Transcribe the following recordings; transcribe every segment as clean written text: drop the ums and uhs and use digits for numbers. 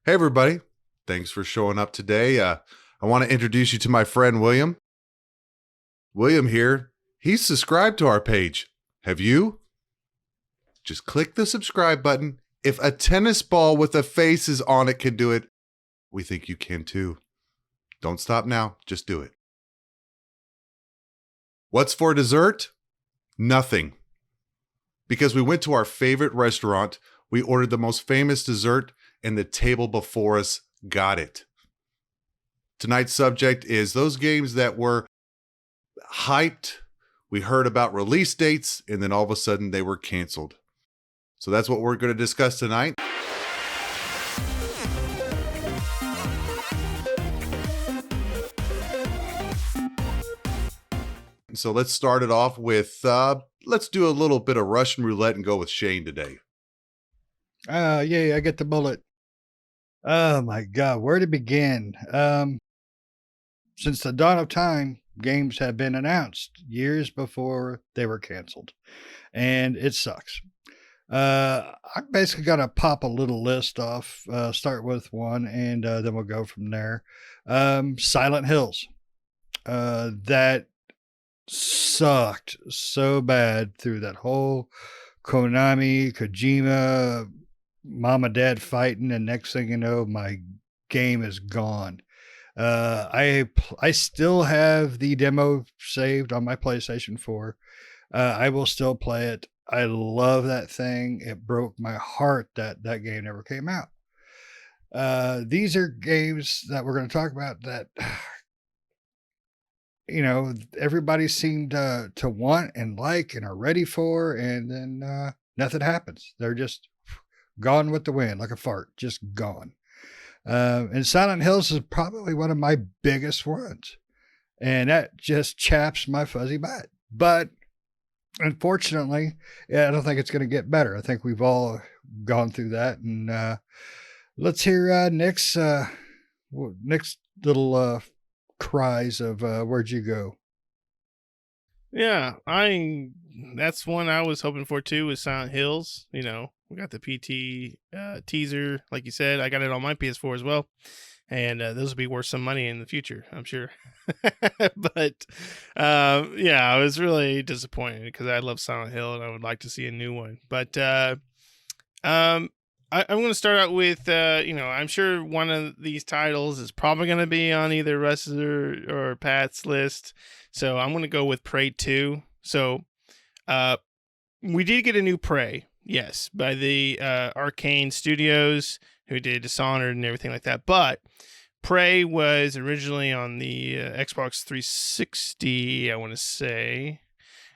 Hey, everybody. Thanks for showing up today. I want to introduce you to my friend William. William here, he's subscribed to our page. Have you? Just click the subscribe button. If a tennis ball with a face is on it can do it, we think you can too. Don't stop now. Just do it. What's for dessert? Nothing. Because we went to our favorite restaurant, we ordered the most famous dessert, and the table before us got it. Tonight's subject is those games that were hyped. We heard about release dates, and then all of a sudden they were canceled. So that's what we're going to discuss tonight. So let's start it off with, let's do a little bit of Russian roulette and go with Shane today. Yay, I get the bullet. Oh my God, where to begin? Since the dawn of time, games have been announced years before they were canceled, and it sucks. I'm basically gonna pop a little list off. Start with one, and then we'll go from there. Silent Hills. That sucked so bad through that whole Konami, Kojima, mom and dad fighting, and next thing you know, my game is gone. I still have the demo saved on my PlayStation 4. I will still play it. I love that thing. It broke my heart that that game never came out. These are games that we're going to talk about that everybody seemed to want and like and are ready for, and then nothing happens. They're just gone with the wind, like a fart, just gone. And Silent Hills is probably one of my biggest ones, and that just chaps my fuzzy butt. But unfortunately, yeah, I don't think it's going to get better. I think we've all gone through that, and let's hear Nick's little cries of where'd you go? Yeah, that's one I was hoping for too, was Silent Hills. We got the PT teaser, like you said. I got it on my PS4 as well, and those will be worth some money in the future, I'm sure. But yeah, I was really disappointed because I love Silent Hill and I would like to see a new one. But I'm going to start out with, I'm sure one of these titles is probably going to be on either Russ's or Pat's list. So I'm going to go with Prey 2. So we did get a new Prey, yes, by the Arcane Studios, who did Dishonored and everything like that. But Prey was originally on the Xbox 360, I want to say.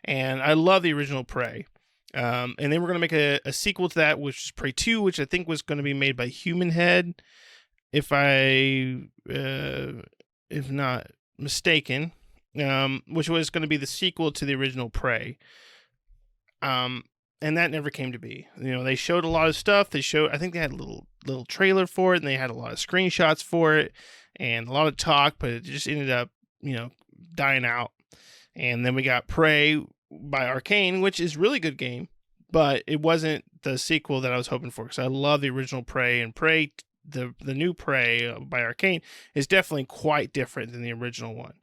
And I love the original Prey. And then we're going to make a sequel to that, which is Prey 2, which I think was going to be made by Human Head, if not mistaken, which was going to be the sequel to the original Prey. And that never came to be. They showed a lot of stuff. I think they had a little trailer for it, and they had a lot of screenshots for it, and a lot of talk, but it just ended up, dying out. And then we got Prey by Arcane, which is a really good game, but it wasn't the sequel that I was hoping for, because I love the original Prey, and Prey, the new Prey by Arcane, is definitely quite different than the original one.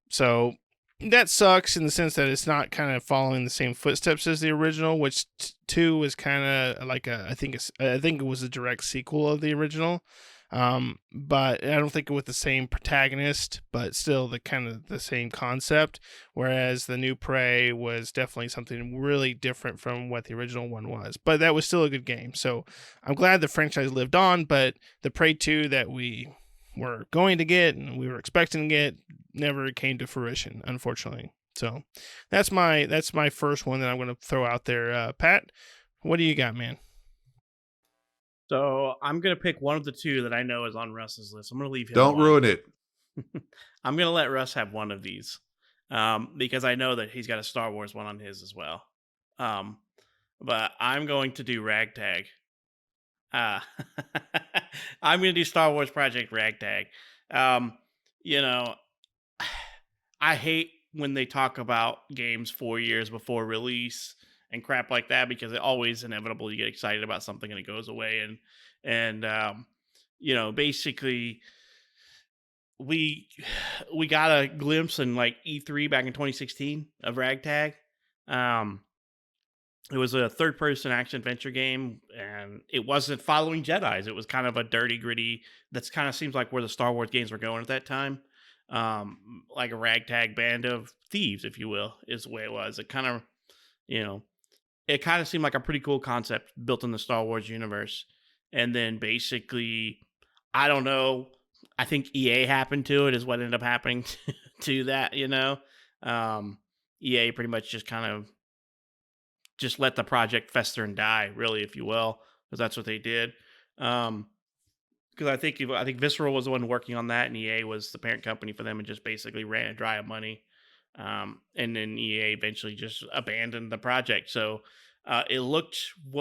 So that sucks in the sense that it's not kind of following the same footsteps as the original, which 2 was kind of like I think it was a direct sequel of the original. But I don't think with the same protagonist, but still the kind of the same concept. Whereas the new Prey was definitely something really different from what the original one was. But that was still a good game. So I'm glad the franchise lived on, but the Prey 2 that we were going to get and we were expecting to get never came to fruition, unfortunately. So that's my first one that I'm going to throw out there. Pat, what do you got, man? So I'm gonna pick one of the two that I know is on Russ's list. I'm gonna leave him. Don't one. ruin it. I'm gonna let Russ have one of these, because I know that he's got a Star Wars one on his as well. But I'm going to do Ragtag. I'm gonna do Star Wars Project Ragtag. You know, I hate when they talk about games 4 years before release and crap like that, because it always inevitable you get excited about something and it goes away. And basically we we got a glimpse in like E3 back in 2016 of Ragtag. Um, it was a third-person action-adventure game, and it wasn't following Jedis. It was kind of a dirty, gritty. That's kind of seems like where the Star Wars games were going at that time. Like a ragtag band of thieves, if you will, is the way it was. You know, it kind of seemed like a pretty cool concept built in the Star Wars universe. And then basically, I don't know. I think EA happened to it is what ended up happening to that. EA pretty much just kind of just let the project fester and die, really, if you will, because that's what they did. Because I think Visceral was the one working on that, and EA was the parent company for them, and just basically ran dry of money. And then EA eventually just abandoned the project. So it looked,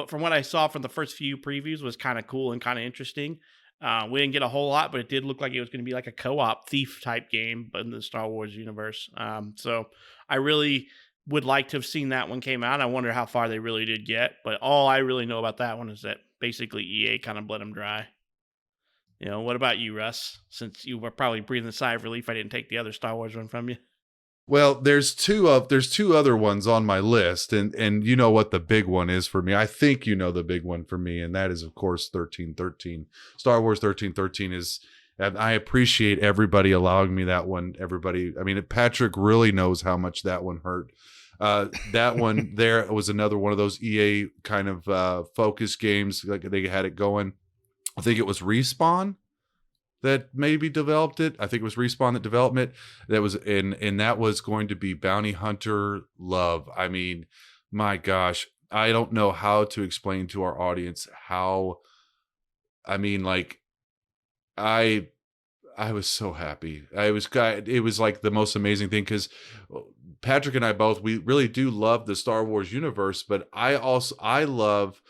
from what I saw from the first few previews, was kind of cool and kind of interesting. We didn't get a whole lot, but it did look like it was going to be like a co-op thief type game, but in the Star Wars universe. So I really would like to have seen that one came out. I wonder how far they really did get, but all I really know about that one is that basically EA kind of bled them dry. What about you, Russ? Since you were probably breathing a sigh of relief I didn't take the other Star Wars one from you. Well, there's two other ones on my list, and you know what the big one is for me. I think you know the big one for me, and that is, of course, 1313. Star Wars 1313 is, and I appreciate everybody allowing me that one. Everybody, I mean, Patrick really knows how much that one hurt. That one there was another one of those EA kind of focus games. Like they had it going. I think it was Respawn that maybe developed it. I think it was Respawn that developed it. That was and that was going to be Bounty Hunter Love. I mean, my gosh, I don't know how to explain to our audience how. I mean, like, I was so happy. It was like the most amazing thing, because Patrick and I both, we really do love the Star Wars universe, but I love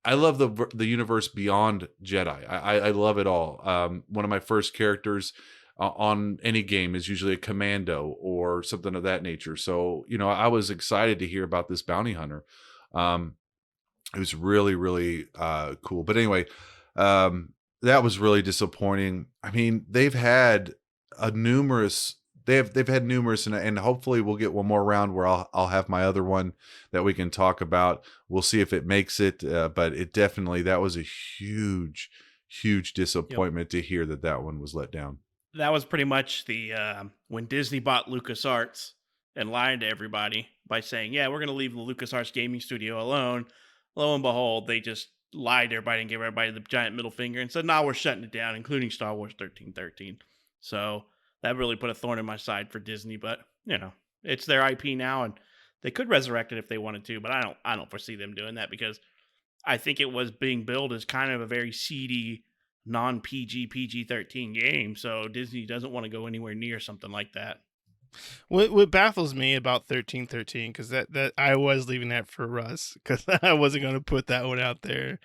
the universe beyond Jedi. I love it all. One of my first characters on any game is usually a commando or something of that nature. So, I was excited to hear about this bounty hunter. It was really, really cool. But anyway, that was really disappointing. I mean, they've had numerous, and hopefully we'll get one more round where I'll have my other one that we can talk about. We'll see if it makes it, but it definitely, that was a huge disappointment to hear that one was let down. That was pretty much the when Disney bought LucasArts and lied to everybody by saying, yeah, we're going to leave the LucasArts gaming studio alone. Lo and behold, they just lied to everybody and gave everybody the giant middle finger and said, no, we're shutting it down, including Star Wars 1313. So that really put a thorn in my side for Disney, but it's their IP now, and they could resurrect it if they wanted to, but I don't foresee them doing that, because I think it was being billed as kind of a very seedy, non-PG, PG-13 game, so Disney doesn't want to go anywhere near something like that. What baffles me about 1313, because that I was leaving that for Russ, because I wasn't going to put that one out there,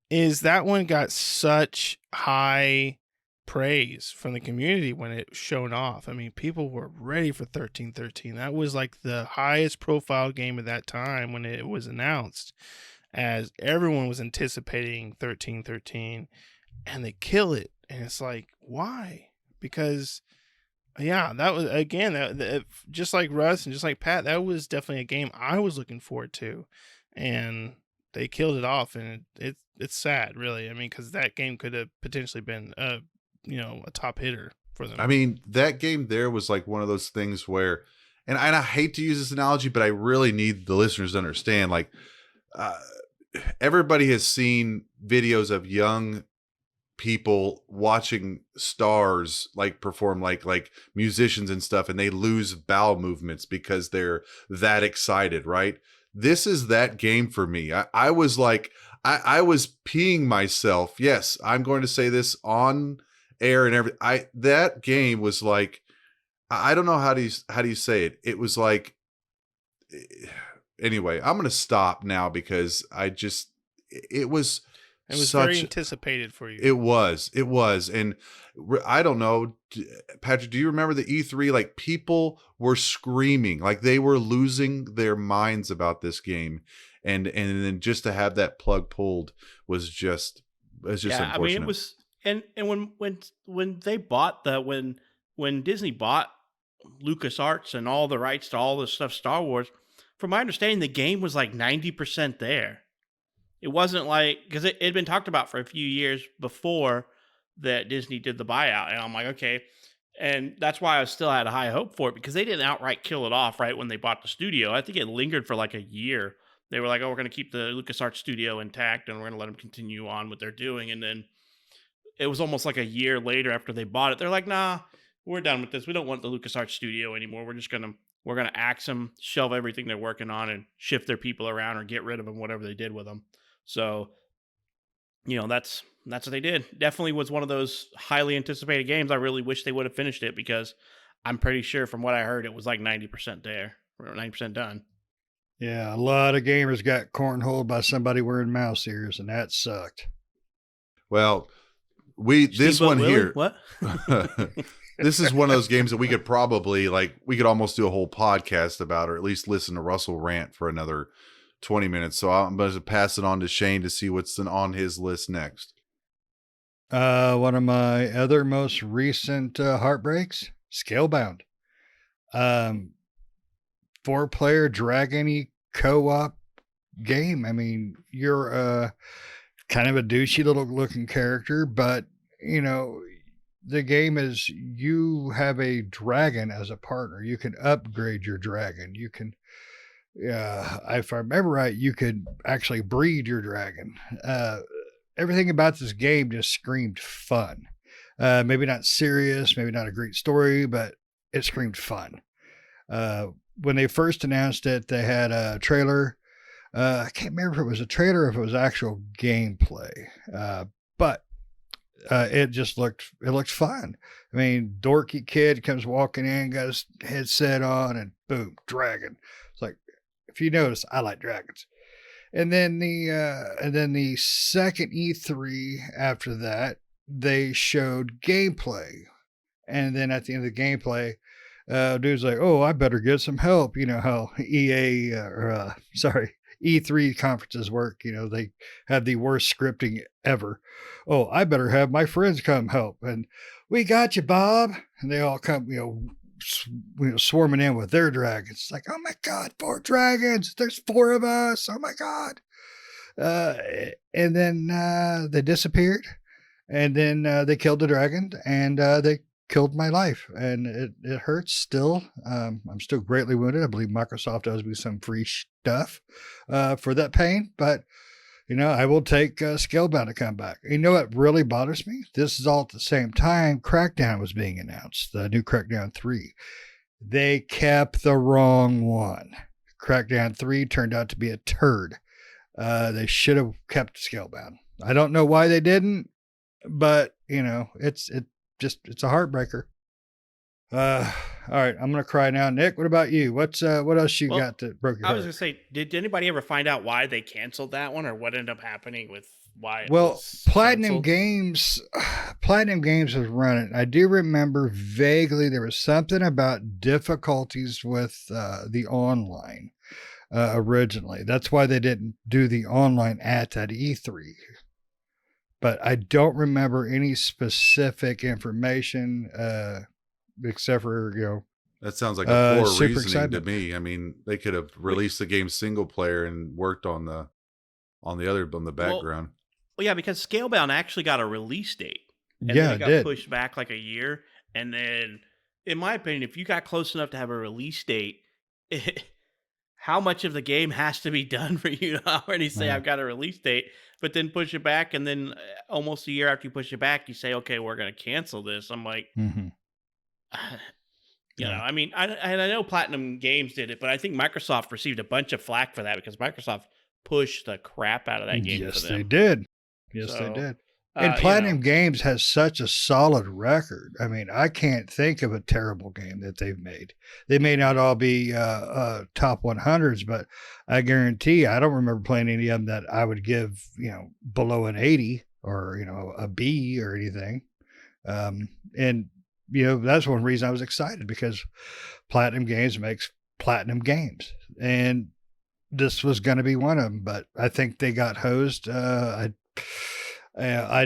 is that one got such high praise from the community when it shown off. I mean, people were ready for 1313. That was like the highest profile game at that time when it was announced, as everyone was anticipating 1313, and they kill it. And it's like, why? Because yeah, that was, again, that just like Russ and just like Pat, that was definitely a game I was looking forward to, and they killed it off, and it's sad, really. I mean, because that game could have potentially been a top hitter for them. I mean, that game there was like one of those things where, and I hate to use this analogy, but I really need the listeners to understand, like, everybody has seen videos of young people watching stars like perform, like musicians and stuff, and they lose bowel movements because they're that excited, right? This is that game for me. I was like, I was peeing myself. Yes, I'm going to say this on air and everything. That game was like, I don't know how do you say it. It was like, anyway, I'm going to stop now, because it was It was very such anticipated for you. It was. And I don't know, Patrick, do you remember the E3? Like, people were screaming, like they were losing their minds about this game. And then just to have that plug pulled was just unfortunate. I mean, it was, and when they bought when Disney bought LucasArts and all the rights to all this stuff, Star Wars, from my understanding, the game was like 90% there. It wasn't like, because it had been talked about for a few years before that Disney did the buyout. And I'm like, okay. And that's why I still had a high hope for it, because they didn't outright kill it off right when they bought the studio. I think it lingered for like a year. They were like, oh, we're going to keep the LucasArts studio intact and we're going to let them continue on what they're doing. And then it was almost like a year later after they bought it, they're like, nah, we're done with this. We don't want the LucasArts studio anymore. We're going to axe them, shelve everything they're working on, and shift their people around or get rid of them, whatever they did with them. So, that's what they did. Definitely was one of those highly anticipated games. I really wish they would have finished it, because I'm pretty sure from what I heard, it was like 90% there, or 90% done. Yeah, a lot of gamers got cornholed by somebody wearing mouse ears, and that sucked. Well, this Steamboat one Willie? here, What? this is one of those games that we could probably, we could almost do a whole podcast about, or at least listen to Russell rant for another 20 minutes. So I'm going to pass it on to Shane to see what's on his list next. One of my other most recent heartbreaks, Scalebound. 4-player dragon-y co-op game. I mean, you're kind of a douchey little looking character, but the game is, you have a dragon as a partner. You can upgrade your dragon. You can, if I remember right, you could actually breed your dragon. Everything about this game just screamed fun. Maybe not serious, maybe not a great story, but it screamed fun. When they first announced it, they had a trailer. I can't remember if it was a trailer or if it was actual gameplay. But it looked fun. I mean, dorky kid comes walking in, got his headset on, and boom, dragon. It's like, if you notice, I like dragons. And then the second E3 after that, they showed gameplay. And then at the end of the gameplay, dude's like, oh, I better get some help. You know how E3 conferences work. They have the worst scripting ever. Oh, I better have my friends come help. And we got you, Bob. And they all come, swarming in with their dragons. It's like, oh my God, 4 dragons. There's 4 of us. Oh my God. And then they disappeared. And then they killed the dragon, and they killed my life, and it hurts still. I'm still greatly wounded. I believe Microsoft owes me some free stuff for that pain, but I will take Scalebound to come back. You know what really bothers me? This is all at the same time Crackdown was being announced, the new Crackdown 3. They kept the wrong one. Crackdown 3 turned out to be a turd. They should have kept Scalebound. I don't know why they didn't, but it's a heartbreaker. All right, I'm gonna cry now. Nick, what about you? What else you got that broke your heart? I was gonna say, did anybody ever find out why they canceled that one, or what ended up happening with why? Platinum Games was running. I do remember vaguely there was something about difficulties with the online originally. That's why they didn't do the online at that E3. But I don't remember any specific information, except for, that sounds like a poor super reasoning excitement to me. I mean, they could have released the game single player and worked on the background. Well, yeah, because Scalebound actually got a release date. And yeah, then it got did. pushed back like a year. And then, in my opinion, if you got close enough to have a release date, how much of the game has to be done for you to already say, I've got a release date, but then push it back, and then almost a year after you push it back, you say, okay, we're going to cancel this. I'm like, I mean, I know Platinum Games did it, but I think Microsoft received a bunch of flack for that, because Microsoft pushed the crap out of that game for them. They did. Yes, they did. And you know. Platinum Games has such a solid record. I mean, I can't think of a terrible game that they've made. They may not all be top 100s, but I guarantee I don't remember playing any of them that I would give, below an 80 or, a B or anything. And, that's one reason I was excited because Platinum Games makes platinum games. And this was going to be one of them, but I think they got hosed. I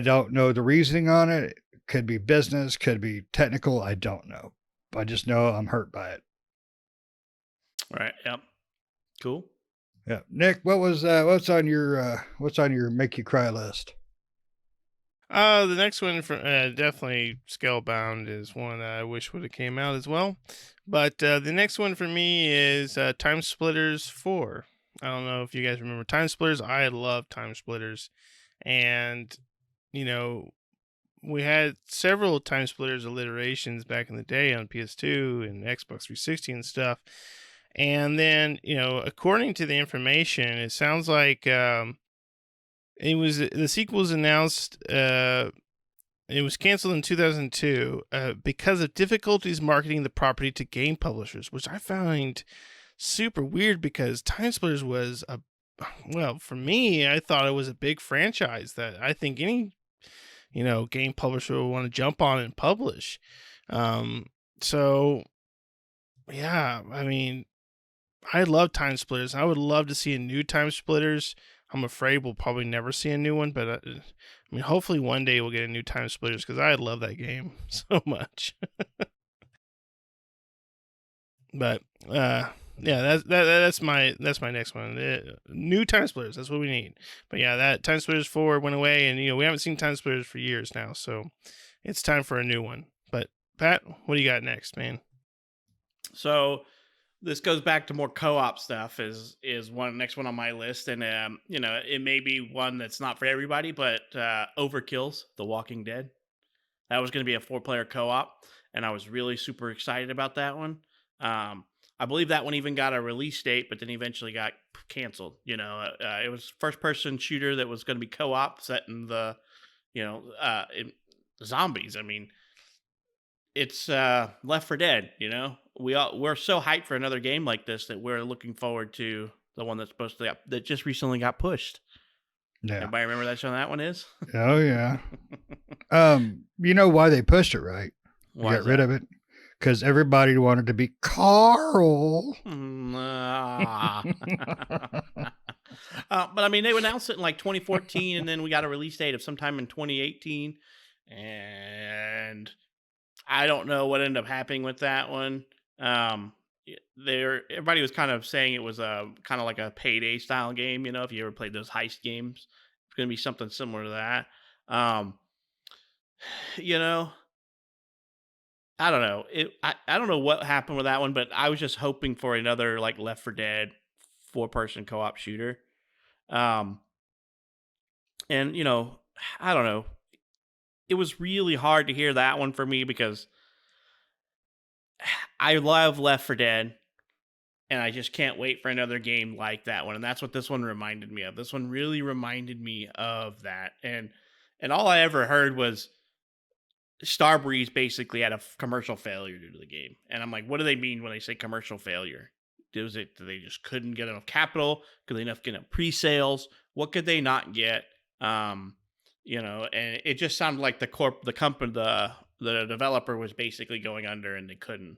don't know the reasoning on it. It could be business, could be technical. I don't know. I just know I'm hurt by it. Right. Yep. Cool. Yeah, Nick, what's on your make you cry list? The next one for definitely Scalebound is one that I wish would have came out as well. But the next one for me is Time Splitters 4. I don't know if you guys remember Time Splitters. I love Time Splitters. And, we had several Time Splitters alliterations back in the day on PS2 and Xbox 360 and stuff. And then, according to the information, it sounds like the sequel was announced. It was canceled in 2002 because of difficulties marketing the property to game publishers, which I find super weird because Time Splitters was for me, I thought it was a big franchise that I think any, game publisher would want to jump on and publish. So, yeah, I mean, I love Time Splitters. I would love to see a new Time Splitters. I'm afraid we'll probably never see a new one, but hopefully one day we'll get a new Time Splitters because I love that game so much. But yeah, that's my next one. New Time Splitters. That's what we need. But yeah, that Time Splitters 4 went away, and we haven't seen Time Splitters for years now, so it's time for a new one. But Pat, what do you got next, man? So this goes back to more co-op stuff. Is next one on my list, and it may be one that's not for everybody, but Overkill's The Walking Dead. That was going to be a 4-player co-op, and I was really super excited about that one. I believe that one even got a release date, but then eventually got canceled. It was first-person shooter that was going to be co-op, set in the, in zombies. I mean, it's Left 4 Dead. We're so hyped for another game like this that we're looking forward to the one that's that just recently got pushed. Yeah. Everybody remember that one is? Oh yeah. You know why they pushed it, right? Why Got rid of it. Because everybody wanted to be Carl. But I mean, they announced it in like 2014, and then we got a release date of sometime in 2018. And I don't know what ended up happening with that one. Everybody was kind of saying it was a kind of like a Payday style game. If you ever played those heist games, it's going to be something similar to that. I don't know. I don't know what happened with that one, but I was just hoping for another like Left 4 Dead 4-person co-op shooter. And I don't know. It was really hard to hear that one for me because I love Left 4 Dead, and I just can't wait for another game like that one. And that's what this one reminded me of. This one really reminded me of that. And all I ever heard was Starbreeze basically had a commercial failure due to the game. And I'm like, what do they mean when they say commercial failure? Was it that they just couldn't get enough capital? Could they not get enough pre-sales? What could they not get? And it just sounded like the company, the developer was basically going under, and they couldn't.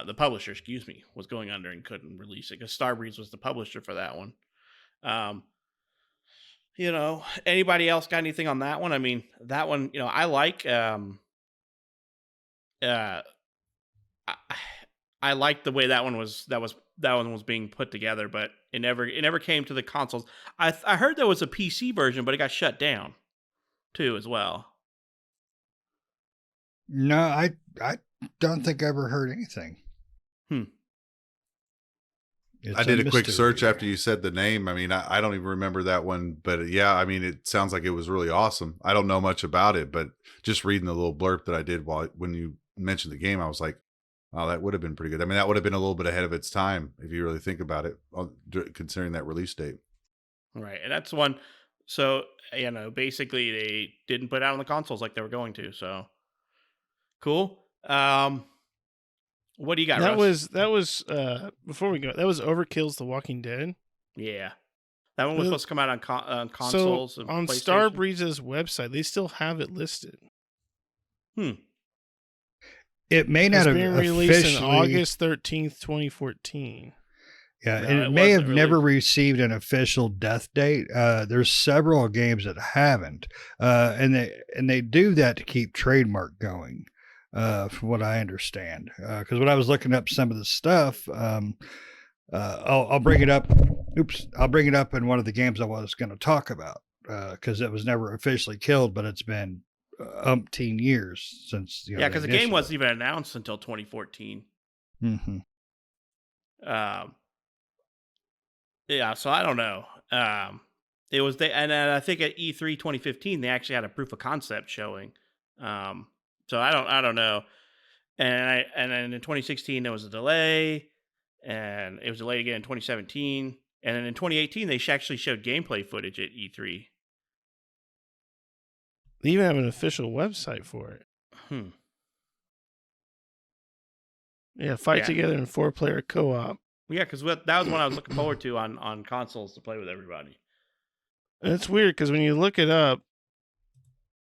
The publisher, was going under and couldn't release it because Starbreeze was the publisher for that one. Anybody else got anything on that one? I mean, that one, I like. I like the way that one was being put together, but it never came to the consoles. I heard there was a PC version, but it got shut down too as well. No, I don't think I ever heard anything. I did a quick search after you said the name. I mean, I don't even remember that one, but yeah, I mean, it sounds like it was really awesome. I don't know much about it, but just reading the little blurb that I did when you mentioned the game, I was like, oh, that would have been pretty good. I mean, that would have been a little bit ahead of its time if you really think about it, considering that release date. Right, and that's one. So, basically they didn't put it out on the consoles like they were going to. So cool. What do you got, Russ? That was before we go. That was Overkill's The Walking Dead. Yeah, that one was Uh, supposed to come out on consoles So and on PlayStation. Starbreeze's website, they still have it listed. It may It's not have being released officially, on August 13th, 2014. Yeah, No, and it it may have wasn't never released. received an official death date. There's several games that haven't, and they do that to keep trademark going, from what I understand. Because when I was looking up some of the stuff, I'll bring it up. Oops, I'll bring it up in one of the games I was going to talk about, because it was never officially killed, but it's been umpteen years since Yeah, because the game wasn't even announced until 2014. Mm-hmm. Yeah, so I don't know. It was and I think at E3 2015 they actually had a proof of concept showing. So I don't know. And then in 2016 there was a delay, and it was delayed again in 2017, and then in 2018 they actually showed gameplay footage at E3. They even have an official website for it. Yeah, fight Yeah. together in 4-player co-op. Yeah, because that was one I was looking forward to on consoles to play with everybody. And it's weird because when you look it up,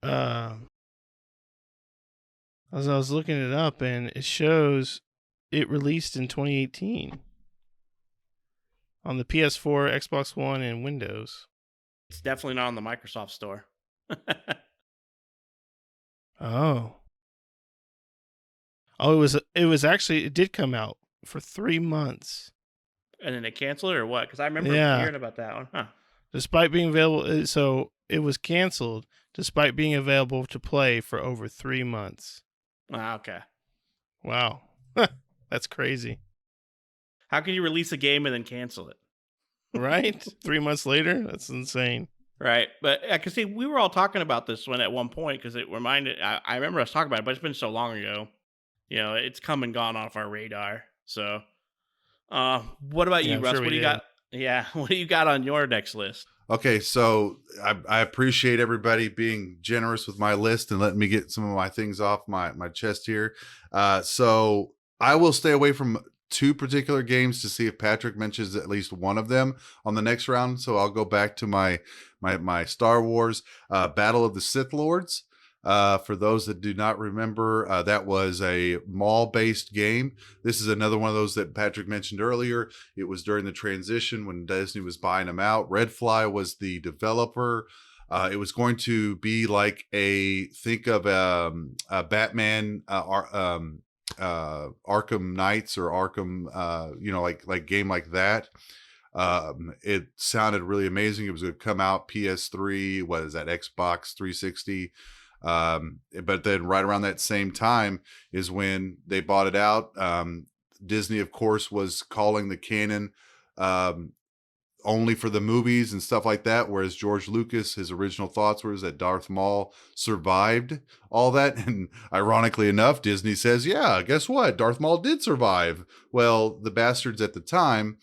as I was looking it up, and it shows it released in 2018 on the PS4, Xbox One, and Windows. It's definitely not on the Microsoft Store. Oh, it did come out for 3 months. And then they canceled it or what? Because I remember Yeah. hearing about that one. Huh. Despite being available, so it was canceled despite being available to play for over 3 months. Okay. Wow. That's crazy. How can you release a game and then cancel it? Right? 3 months later? That's insane. Right. But I can see we were all talking about this one at one point because it reminded, I remember us talking about it, but it's been so long ago. It's come and gone off our radar. So, what about Yeah, you, I'm Russ? sure What we do you did. got? Yeah. What do you got on your next list? Okay, so I appreciate everybody being generous with my list and letting me get some of my things off my chest here. So I will stay away from 2 particular games to see if Patrick mentions at least one of them on the next round. So I'll go back to my Star Wars Battle of the Sith Lords. For those that do not remember, that was a mall-based game. This is another one of those that Patrick mentioned earlier. It was during the transition when Disney was buying them out. Redfly was the developer. It was going to be like think of a Batman, Arkham Knights or Arkham, like game like that. It sounded really amazing. It was going to come out PS3. What is that? Xbox 360. But then right around that same time is when they bought it out. Disney, of course, was calling the canon only for the movies and stuff like that, whereas George Lucas, his original thoughts were that Darth Maul survived all that. And ironically enough, Disney says, yeah, guess what? Darth Maul did survive. Well, the bastards at the time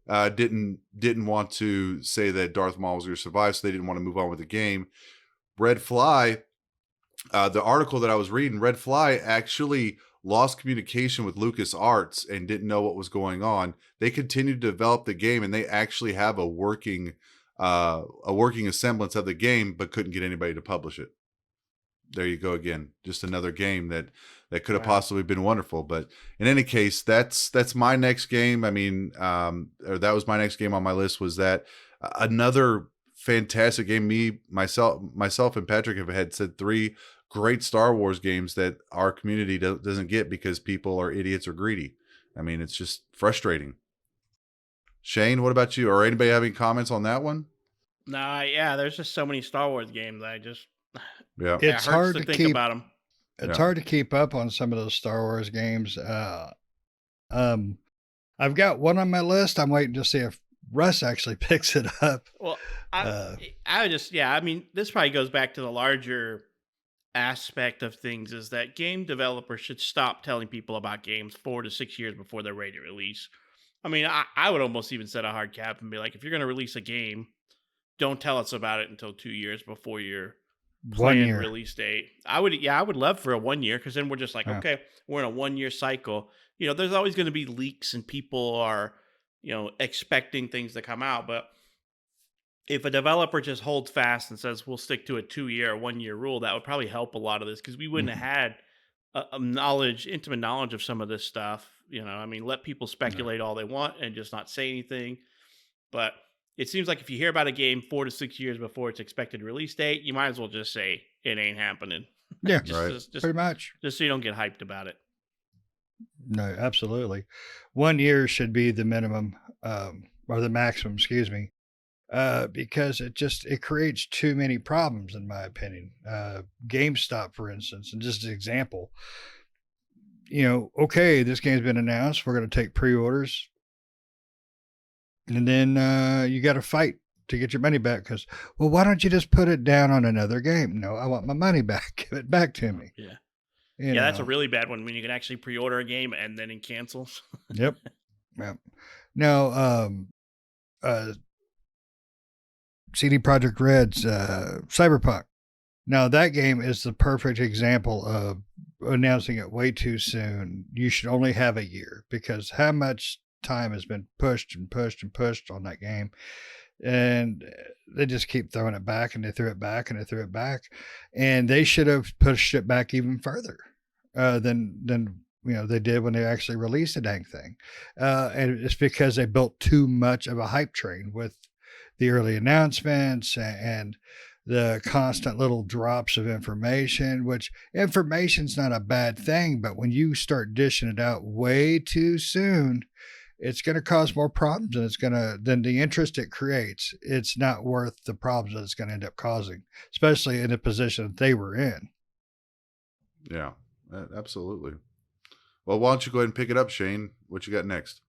didn't want to say that Darth Maul was going to survive, so they didn't want to move on with the game. Red Fly, the article that I was reading, Red Fly actually lost communication with LucasArts and didn't know what was going on. They continued to develop the game, and they actually have a working semblance of the game, but couldn't get anybody to publish it. There you go again. Just another game that could have possibly been wonderful. But in any case, that's my next game. I mean, or that was my next game on my list. Was that another fantastic game? Myself and Patrick have had said 3 great Star Wars games that our community doesn't get because people are idiots or greedy. I mean, it's just frustrating. Shane, what about you? Or anybody having comments on that one? Nah, yeah, there's just so many Star Wars games. Yeah, It's it hurts hard to to think keep. about them. It's Yeah. hard to keep up on some of those Star Wars games. I've got one on my list. I'm waiting to see if Russ actually picks it up. Well, I mean, this probably goes back to the larger aspect of things is that game developers should stop telling people about games 4 to 6 years before they're ready to release. I mean, I would almost even set a hard cap and be like, if you're going to release a game, don't tell us about it until 2 years before your 1 planned year. release date. I would love for a 1 year, because then we're just like, Yeah. okay, we're in a 1 year cycle. There's always going to be leaks and people are, expecting things to come out. But if a developer just holds fast and says we'll stick to a 2 year, 1 year rule, that would probably help a lot of this, because we wouldn't have had intimate knowledge of some of this stuff. Let people speculate all they want and just not say anything. But it seems like if you hear about a game 4 to 6 years before its expected release date, you might as well just say it ain't happening. Yeah, just pretty much. so you don't get hyped about it. No, absolutely. 1 year should be the minimum, or the maximum, excuse me, because it creates too many problems, in my opinion. GameStop, for instance, and just an example. Okay, this game's been announced. We're going to take pre-orders. And then you got to fight to get your money back because, well, why don't you just put it down on another game? No, I want my money back. Give it back to me. Yeah. You That's a know. really bad one, when you can actually pre-order a game and then it cancels. Yep. Yep. Now, CD Projekt Red's Cyberpunk. Now, that game is the perfect example of announcing it way too soon. You should only have a year, because how much time has been pushed and pushed and pushed on that game, and they just keep throwing it back, and they threw it back, and they threw it back, and they should have pushed it back even further than they did when they actually released the dang thing. And it's because they built too much of a hype train with the early announcements and the constant little drops of information, which information's not a bad thing, but when you start dishing it out way too soon, it's going to cause more problems, and than the interest it creates. It's not worth the problems that it's going to end up causing, especially in the position that they were in. Yeah, absolutely. Well, why don't you go ahead and pick it up, Shane? What you got next?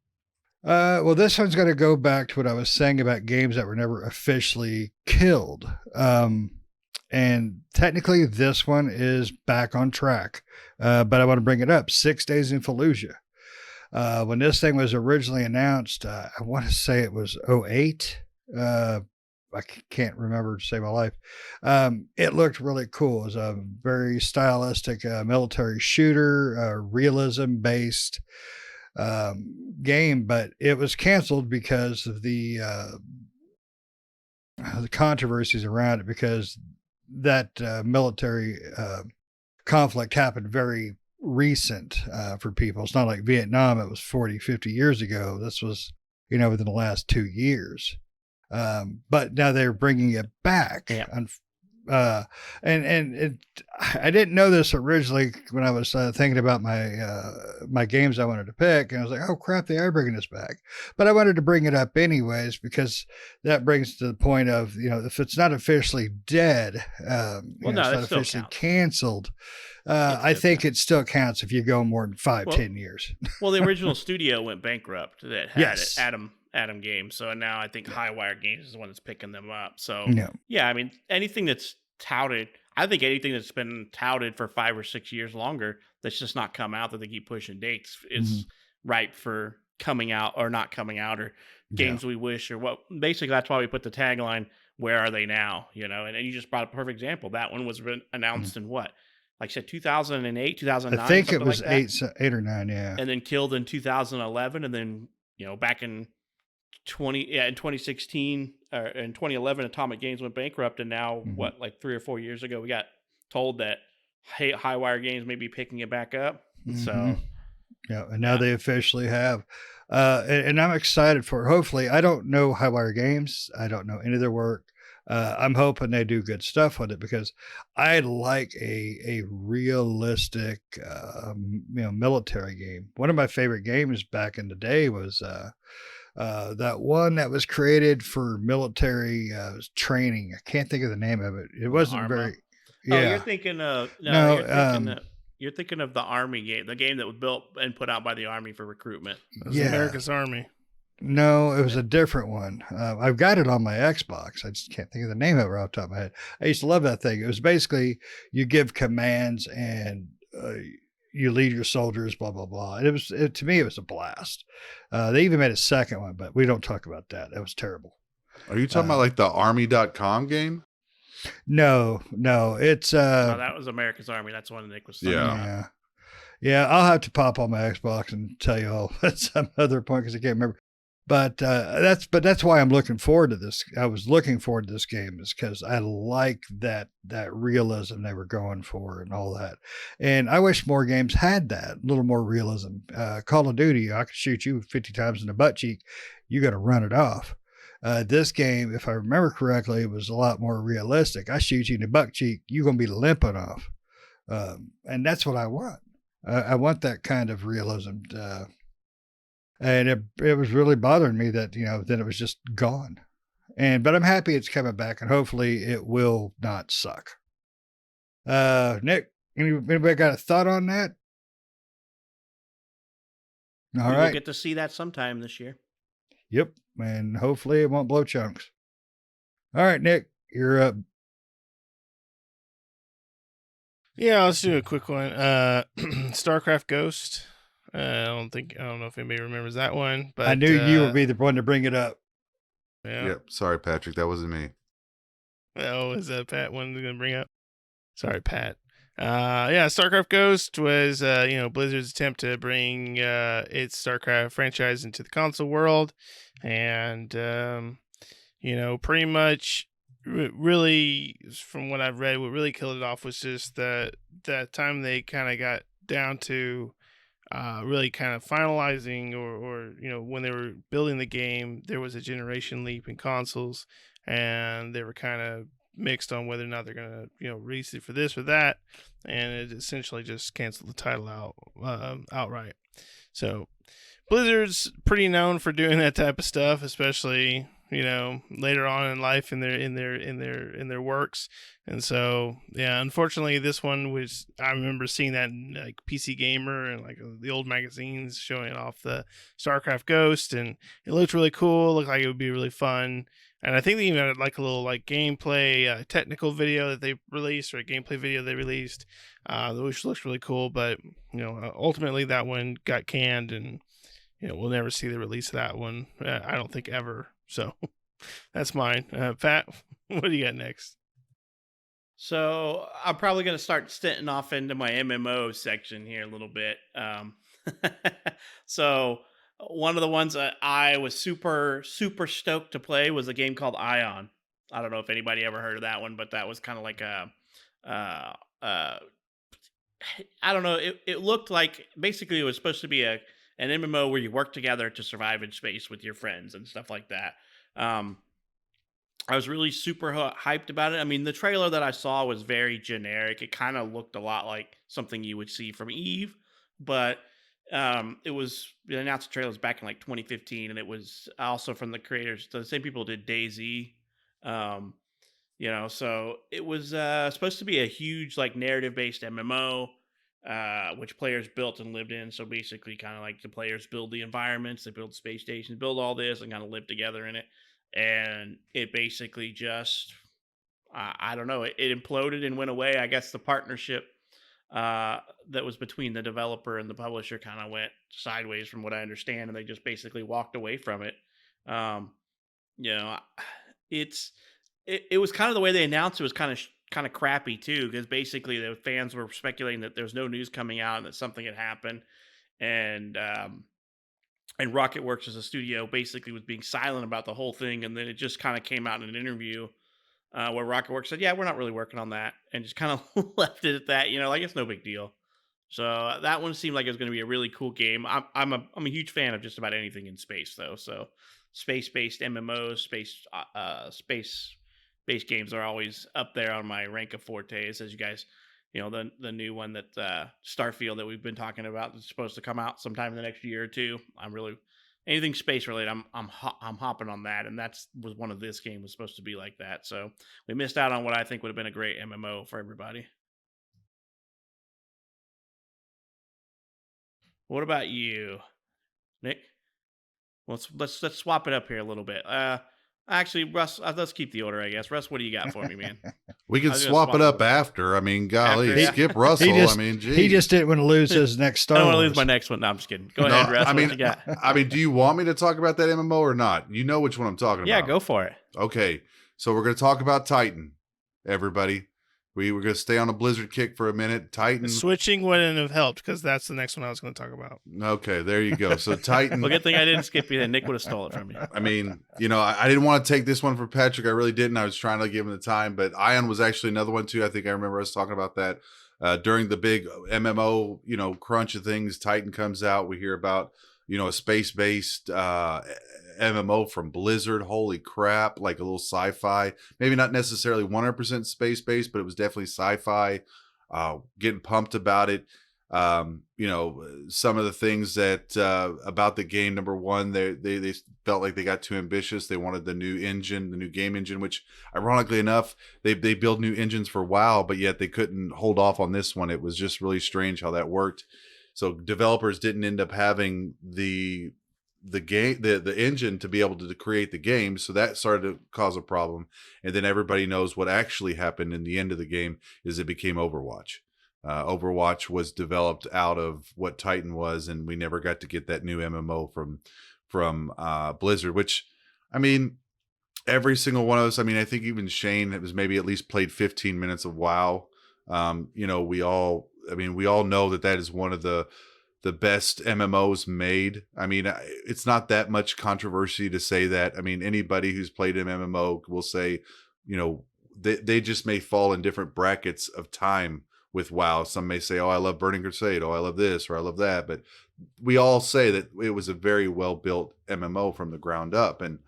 Well, this one's going to go back to what I was saying about games that were never officially killed. And technically, this one is back on track. But I want to bring it up. 6 Days in Fallujah. When this thing was originally announced, I want to say it was 2008. I can't remember to save my life. It looked really cool. It was a very stylistic military shooter, realism-based game, but it was canceled because of the controversies around it, because that military conflict happened very recent for people. It's not like Vietnam. It was 40, 50 years ago. This was, within the last 2 years. But now they're bringing it back. Yeah. I didn't know this originally when I was thinking about my games I wanted to pick, and I was like, oh crap, they are bringing this back. But I wanted to bring it up anyways, because that brings to the point of, if it's not officially dead, No, it's that not still officially counts. canceled. It I still think counts. it still counts if you go more than 5, Well, 10 years. Well, the original studio went bankrupt that had Yes. it, Adam Games. So now I think Highwire Games is the one that's picking them up. So No. yeah, anything that's touted, I think anything that's been touted for 5 or 6 years longer that's just not come out, that they keep pushing dates, is ripe for coming out or not coming out, or games we wish, or what. Basically, that's why we put the tagline, "Where are they now?" And you just brought a perfect example. That one was announced in what? Like I said, 2008, 2009. I think it something was like that. 8 or 9. Yeah. And then killed in 2011, and then back in 2016 or in 2011, Atomic Games went bankrupt, and now like 3 or 4 years ago, we got told that Highwire Games may be picking it back up. So yeah, and now they officially have, and I'm excited for it. Hopefully, I don't know Highwire Games. I don't know any of their work. I'm hoping they do good stuff with it, because I like a realistic, military game. One of my favorite games back in the day was that one that was created for military training. I can't think of the name of it. It wasn't Arma? very. Oh, Yeah. you're thinking of No, you're thinking of the Army game, the game that was built and put out by the Army for recruitment. It was Yeah. America's Army. No, it was a different one. I've got it on my Xbox. I just can't think of the name of it off the top of my head. I used to love that thing. It was basically you give commands and you lead your soldiers, blah, blah, blah. And to me, it was a blast. They even made a second one, but we don't talk about that. That was terrible. Are you talking about like the army.com game? No, it's No, that was America's Army. That's the one Nick was talking Yeah. about. yeah. Yeah, I'll have to pop on my Xbox and tell you all at some other point because I can't remember. But that's why I'm looking forward to this. I was looking forward to this game is because I like that realism they were going for and all that. And I wish more games had that a little more realism. Call of Duty, I could shoot you 50 times in the butt cheek. You got to run it off. This game, if I remember correctly, was a lot more realistic. I shoot you in the butt cheek, you're gonna be limping off, and that's what I want. I want that kind of realism. And it was really bothering me that, then it was just gone. But I'm happy it's coming back and hopefully it will not suck. Nick, anybody got a thought on that? All We'll right. get to see that sometime this year. Yep. And hopefully it won't blow chunks. All right, Nick, you're up. Yeah, let's do a quick one. StarCraft Ghost. I don't know if anybody remembers that one, but I knew you would be the one to bring it up. Yeah. Yep. Sorry, Patrick. That wasn't me. Oh, is that Pat one going to bring up? Sorry, Pat. Yeah, StarCraft Ghost was, Blizzard's attempt to bring its StarCraft franchise into the console world. And, pretty much really, from what I've read, what really killed it off was just that time they kind of got down to really kind of finalizing or when they were building the game, there was a generation leap in consoles, and they were kind of mixed on whether or not they're going to release it for this or that, and it essentially just canceled the title out outright. So Blizzard's pretty known for doing that type of stuff, especially later on in life in their works. And so yeah, unfortunately this one was, I remember seeing that in like PC Gamer and like the old magazines showing off the StarCraft Ghost, and it looked really cool, looked like it would be really fun. And I think they even had like a little like gameplay technical video that they released, or a gameplay video they released, which looks really cool. But ultimately that one got canned, and we'll never see the release of that one. I don't think ever. So that's mine. Pat, what do you got next? So I'm probably going to start stinting off into my MMO section here a little bit. So one of the ones that I was super, super stoked to play was a game called Ion. I don't know if anybody ever heard of that one, but that was kind of like I don't know. It looked like basically it was supposed to be an MMO where you work together to survive in space with your friends and stuff like that. I was really super hyped about it. I mean, the trailer that I saw was very generic. It kind of looked a lot like something you would see from Eve, but it was the announced trailers back in like 2015, and it was also from the creators, the same people who did DayZ. So it was supposed to be a huge like narrative based MMO, which players built and lived in. So basically, kind of like the players build the environments, they build space stations, build all this, and kind of live together in it. And it basically just, I don't know, it imploded and went away. I guess the partnership that was between the developer and the publisher kind of went sideways, from what I understand, and they just basically walked away from it. It was kind of the way they announced it was kind of crappy too, because basically the fans were speculating that there's no news coming out and that something had happened, and Rocketworks as a studio basically was being silent about the whole thing, and then it just kind of came out in an interview where Rocketworks said, "Yeah, we're not really working on that," and just kind of left it at that. Like it's no big deal. So that one seemed like it was going to be a really cool game. I'm a huge fan of just about anything in space, though. So space-based MMOs, space-based games are always up there on my rank of fortes. As you guys, the new one that Starfield that we've been talking about is supposed to come out sometime in the next year or two. I'm really anything space related. I'm hopping on that, and was one of this game was supposed to be like that. So we missed out on what I think would have been a great MMO for everybody. What about you, Nick? Let's swap it up here a little bit. Actually, Russ, let's keep the order, I guess. Russ, what do you got for me, man? We I can was gonna swap it up over. after. I mean, golly, After, yeah. skip Russell. just- I mean, geez. He just didn't want to lose his next Star I don't want to Wars. lose my next one. No, I'm just kidding. Go No, ahead, Russ. I mean, what you got? I mean, do you want me to talk about that MMO or not? You know which one I'm talking Yeah, about. go for it. Okay, so we're going to talk about Titan, everybody. We're going to stay on a Blizzard kick for a minute. Titan. Switching wouldn't have helped because that's the next one I was going to talk about. Okay, there you go. So Titan. Well, good thing I didn't skip you. Then Nick would have stole it from you. I mean, you know, I didn't want to take this one for Patrick. I really didn't. I was trying to give him the time, but Ion was actually another one too. I think I remember us talking about that during the big MMO, you know, crunch of things. Titan comes out. We hear about, you know, a space-based MMO from Blizzard. Holy crap! Like a little sci-fi. Maybe not necessarily 100% space-based, but it was definitely sci-fi. Getting pumped about it. You know, some of the things that about the game. Number one, they felt like they got too ambitious. They wanted the new engine, the new game engine, which ironically enough, they build new engines for WoW, but yet they couldn't hold off on this one. It was just really strange how that worked. So developers didn't end up having the engine to be able to create the game, so that started to cause a problem. And then everybody knows what actually happened in the end of the game is it became Overwatch. Overwatch was developed out of what Titan was, and we never got to get that new MMO from Blizzard, which, I mean, every single one of us, I mean, I think even Shane has maybe at least played 15 minutes of WoW. You know, we all know that is one of the best MMOs made. I mean, it's not that much controversy to say that. I mean, anybody who's played an MMO will say, you know, they just may fall in different brackets of time with WoW. Some may say, oh, I love Burning Crusade. Oh, I love this or I love that. But we all say that it was a very well-built MMO from the ground up. And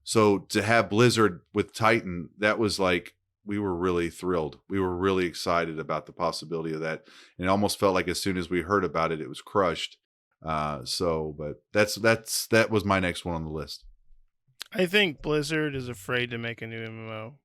so to have Blizzard with Titan, that was like, we were really thrilled. We were really excited about the possibility of that. And it almost felt like as soon as we heard about it, it was crushed. But that was my next one on the list. I think Blizzard is afraid to make a new MMO.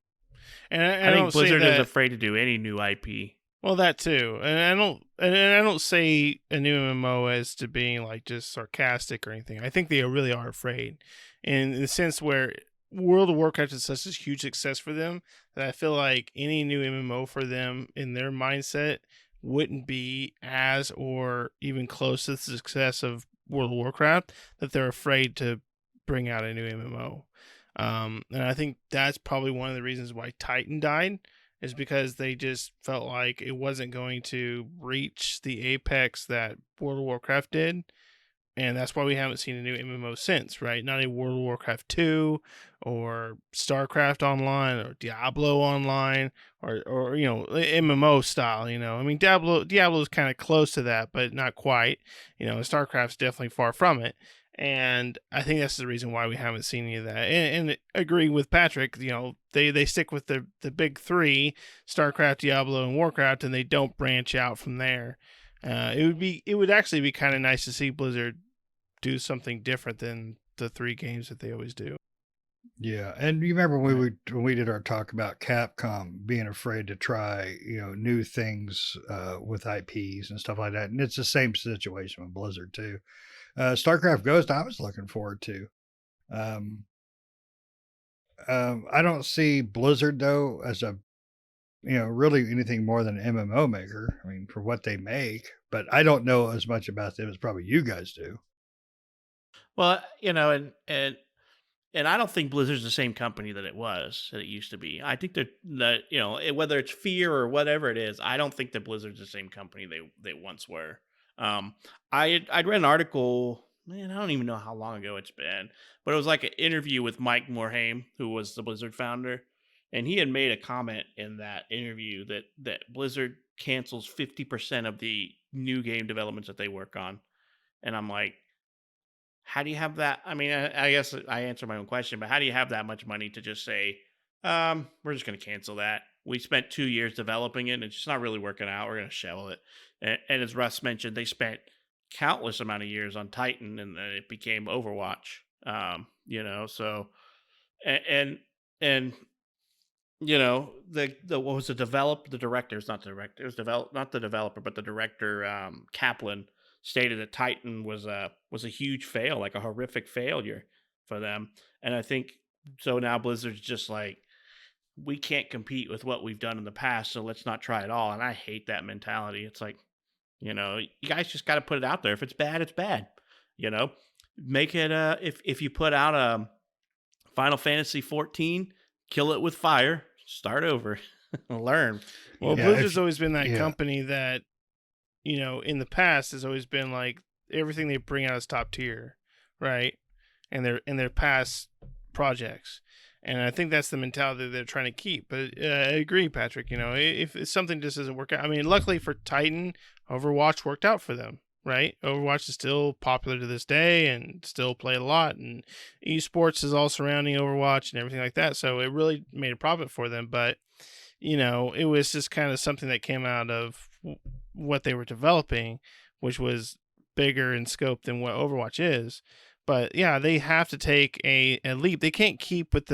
And I don't think Blizzard say is that, afraid to do any new IP. well, that too. And I don't say a new MMO as to being like just sarcastic or anything. I think they really are afraid, in the sense where World of Warcraft is such a huge success for them that I feel like any new MMO for them in their mindset wouldn't be as or even close to the success of World of Warcraft, that they're afraid to bring out a new MMO. And I think that's probably one of the reasons why Titan died, is because they just felt like it wasn't going to reach the apex that World of Warcraft did. And that's why we haven't seen a new MMO since, right? Not a World of Warcraft 2 or StarCraft Online or Diablo Online or you know, MMO style, you know. I mean, Diablo is kind of close to that, but not quite. You know, StarCraft's definitely far from it. And I think that's the reason why we haven't seen any of that. And agree with Patrick, you know, they stick with the big three, StarCraft, Diablo, and Warcraft, and they don't branch out from there. It would actually be kind of nice to see Blizzard do something different than the three games that they always do. Yeah, and you remember when we did our talk about Capcom being afraid to try, you know, new things with IPs and stuff like that, and it's the same situation with Blizzard too. StarCraft Ghost, I was looking forward to. I don't see Blizzard though as a, you know, really anything more than an MMO maker. I mean, for what they make, but I don't know as much about them as probably you guys do. Well, you know, and I don't think Blizzard's the same company that it used to be. I think that you know, whether it's fear or whatever it is, I don't think that Blizzard's the same company they once were. I'd read an article, man, I don't even know how long ago it's been, but it was like an interview with Mike Morhaime, who was the Blizzard founder, and he had made a comment in that interview that Blizzard cancels 50% of the new game developments that they work on. And I'm like, how do you have that? I mean, I guess I answer my own question, but how do you have that much money to just say, we're just going to cancel that? We spent 2 years developing it, and it's just not really working out. We're going to shell it. And as Russ mentioned, they spent countless amount of years on Titan, and then it became Overwatch. You know, so and you know, the what was the director, not the developer, but the director, Kaplan, stated that Titan was a huge fail, like a horrific failure for them. And I think So now Blizzard's just like, we can't compete with what we've done in the past, so let's not try it all. And I hate that mentality. It's like, you guys just got to put it out there. If it's bad, it's bad. Make it. If you put out a Final Fantasy 14, kill it with fire. Start over. Learn. Well, Yeah, Blizzard's always been that yeah. company that, in the past has always been like everything they bring out is top tier, right? And their past projects. And I think that's the mentality they're trying to keep. But I agree, Patrick. If something just doesn't work out, I mean, luckily for Titan, Overwatch worked out for them, right? Overwatch is still popular to this day and still played a lot. And esports is all surrounding Overwatch and everything like that. So it really made a profit for them. But, it was just kind of something that came out of what they were developing, which was bigger in scope than what Overwatch is. But yeah, they have to take a leap. They can't keep with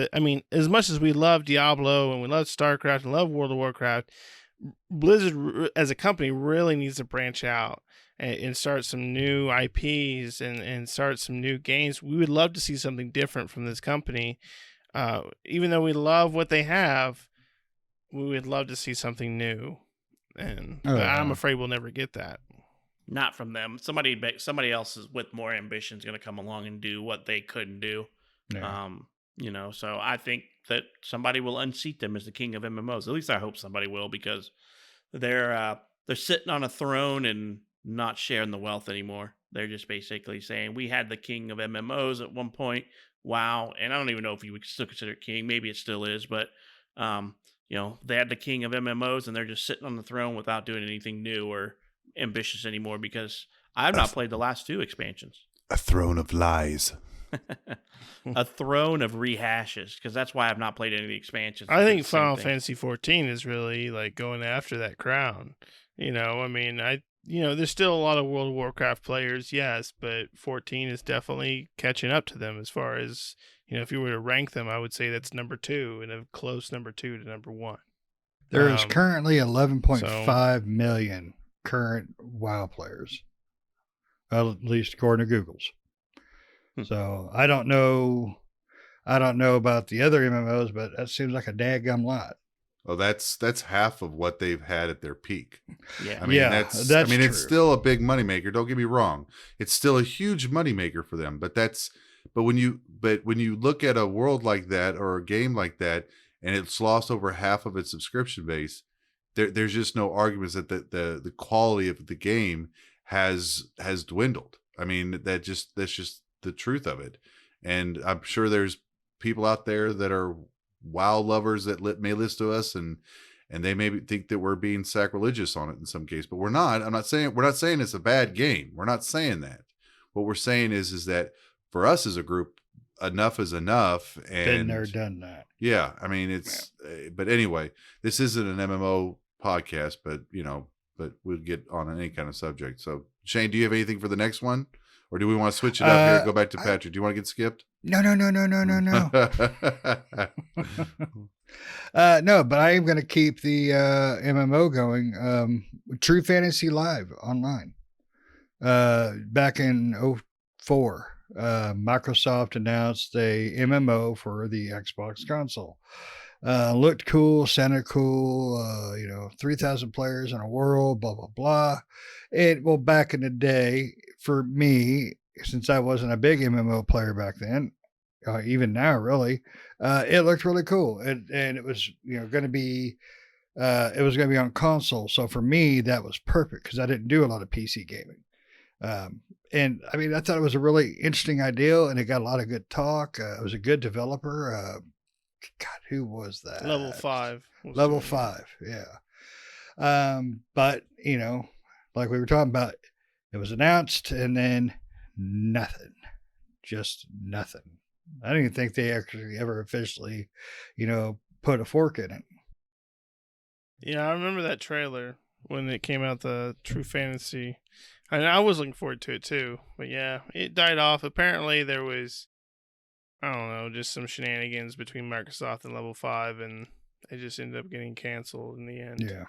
as much as we love Diablo and we love StarCraft and love World of Warcraft, Blizzard as a company really needs to branch out and start some new IPs and start some new games. We would love to see something different from this company. Even though we love what they have, we would love to see something new. And I'm afraid we'll never get that. Not from them. Somebody else is with more ambition is going to come along and do what they couldn't do. Yeah. So I think that somebody will unseat them as the king of MMOs. At least I hope somebody will, because they're sitting on a throne and not sharing the wealth anymore. They're just basically saying, we had the king of MMOs at one point. Wow. And I don't even know if you would still consider it king. Maybe it still is, but they had the king of MMOs and they're just sitting on the throne without doing anything new or ambitious anymore, because I've not played the last 2 expansions. A throne of lies. A throne of rehashes, because that's why I've not played any of the expansions. I think It's the same Final thing. Fantasy 14 is really like going after that crown. There's still a lot of World of Warcraft players, yes, but 14 is definitely catching up to them as far as, if you were to rank them, I would say that's number 2 and a close number 2 to number 1. There is currently 11.5 million current WoW players, at least according to Google's. So I don't know about the other MMOs, but that seems like a dadgum lot. Well, that's half of what they've had at their peak. Yeah. I mean, that's it's true. still a big moneymaker. Don't get me wrong. It's still a huge moneymaker for them. But when you look at a world like that or a game like that, and it's lost over half of its subscription base, there's just no arguments that the quality of the game has dwindled. I mean, that's just the truth of it. And I'm sure there's people out there that are WoW lovers that may listen to us and they maybe think that we're being sacrilegious on it in some case, but we're not. We're not saying it's a bad game. We're not saying that. What we're saying is that for us as a group, enough is enough. And Been there, done that. Yeah. I mean, but anyway, this isn't an MMO podcast, but we'll get on any kind of subject. So Shane, do you have anything for the next one? Or do we want to switch it up here? Go back to Patrick. Do you want to get skipped? No. No, but I am going to keep the MMO going. True Fantasy Live online. Back in 2004, Microsoft announced a MMO for the Xbox console. Looked cool, sounded cool, 3,000 players in a world, blah, blah, blah. Back in the day, for me, since I wasn't a big MMO player back then, even now, really, it looked really cool. And it was, going to be, on console. So for me, that was perfect because I didn't do a lot of PC gaming. And I mean, I thought it was a really interesting idea and it got a lot of good talk. It was a good developer. God, who was that? Level 5. Level 5, yeah. But, like we were talking about, it was announced and then nothing. Just nothing. I don't even think they actually ever officially, put a fork in it. Yeah, I remember that trailer when it came out, the True Fantasy. And I was looking forward to it too. But yeah, it died off. Apparently there was, I don't know, just some shenanigans between Microsoft and Level 5, and it just ended up getting canceled in the end. Yeah.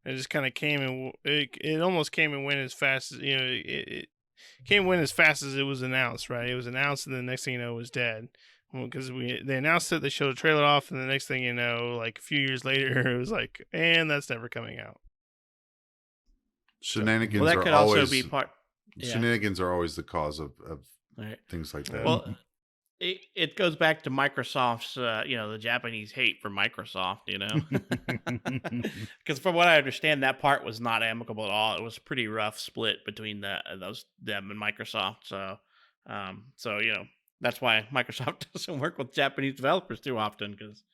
It just kind of came and it almost came and went as fast as, it came and went as fast as it was announced, right? It was announced and the next thing you know it was dead. because they announced it, they showed a trailer off, and the next thing you know, like a few years later, it was like, and that's never coming out. Shenanigans Well, that are could also always be part. Yeah. shenanigans are always the cause of Right. things like that. Well, it goes back to Microsoft's, the Japanese hate for Microsoft, because from what I understand, that part was not amicable at all. It was a pretty rough split between them and Microsoft. So, that's why Microsoft doesn't work with Japanese developers too often, because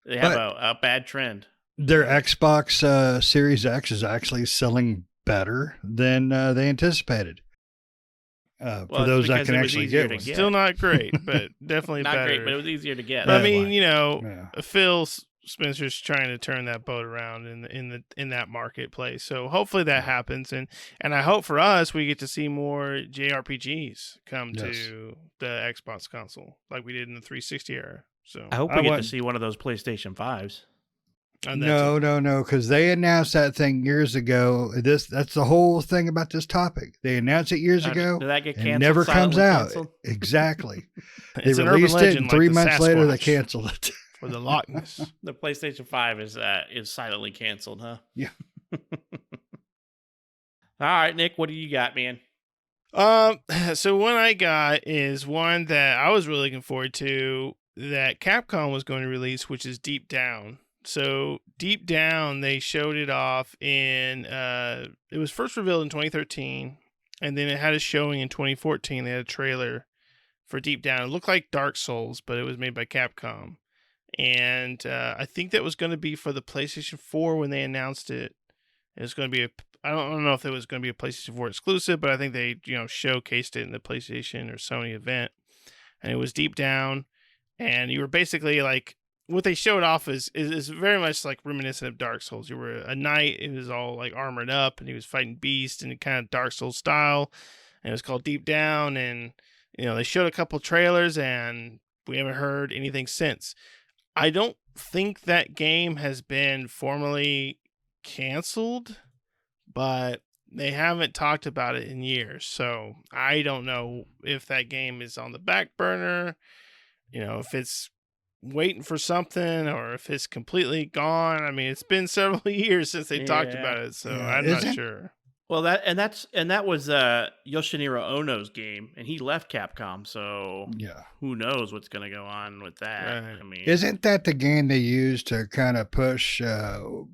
they have a bad trend. Their Xbox Series X is actually selling better than they anticipated. For Well, those it's that can because it was actually easier get to one. get. Still not great, but definitely Not better. great, but it was easier to get. But I That's mean, why. Phil Spencer's trying to turn that boat around in that marketplace. So hopefully that happens, and I hope for us we get to see more JRPGs come to the Xbox console like we did in the 360 era. So I hope we get to see one of those PlayStation 5s. and that's No, because they announced that thing years ago. That's the whole thing about this topic. They announced it years ago. Did that get canceled? and never comes Silently out. canceled? Exactly. They it's an urban released it, legend, and like 3 the months later they Sasquatch canceled it. or the Loch Ness. The PlayStation 5 is silently canceled, huh? Yeah. All right, Nick, what do you got, man? So one I got is one that I was really looking forward to that Capcom was going to release, which is Deep Down. So Deep Down, they showed it off in, it was first revealed in 2013, and then it had a showing in 2014. They had a trailer for Deep Down. It looked like Dark Souls, but it was made by Capcom. And I think that was going to be for the PlayStation 4 when they announced it. It was going to be I don't know if it was going to be a PlayStation 4 exclusive, but I think they, showcased it in the PlayStation or Sony event. And it was Deep Down. And you were basically like, what they showed off is very much like reminiscent of Dark Souls. You were a knight, it was all like armored up, and he was fighting beasts in kind of Dark Souls style. And it was called Deep Down. And, they showed a couple trailers, and we haven't heard anything since. I don't think that game has been formally canceled, but they haven't talked about it in years. So I don't know if that game is on the back burner, if it's waiting for something or if it's completely gone. I mean, it's been several years since they talked about it, so I'm not sure. Well, that was Yoshinari Ono's game, and he left Capcom, so who knows what's going to go on with that? Right. I mean, Isn't that the game they used to kind of push the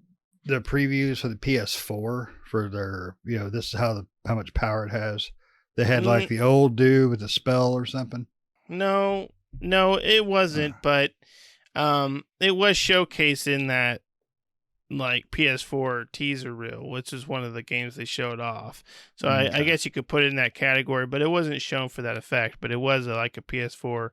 previews for the PS4 for their, this is how much power it has? They had like the old dude with a spell or something. No, it wasn't, but it was showcased in that like PS4 teaser reel, which is one of the games they showed off. So I guess you could put it in that category, but it wasn't shown for that effect. But it was like a PS4,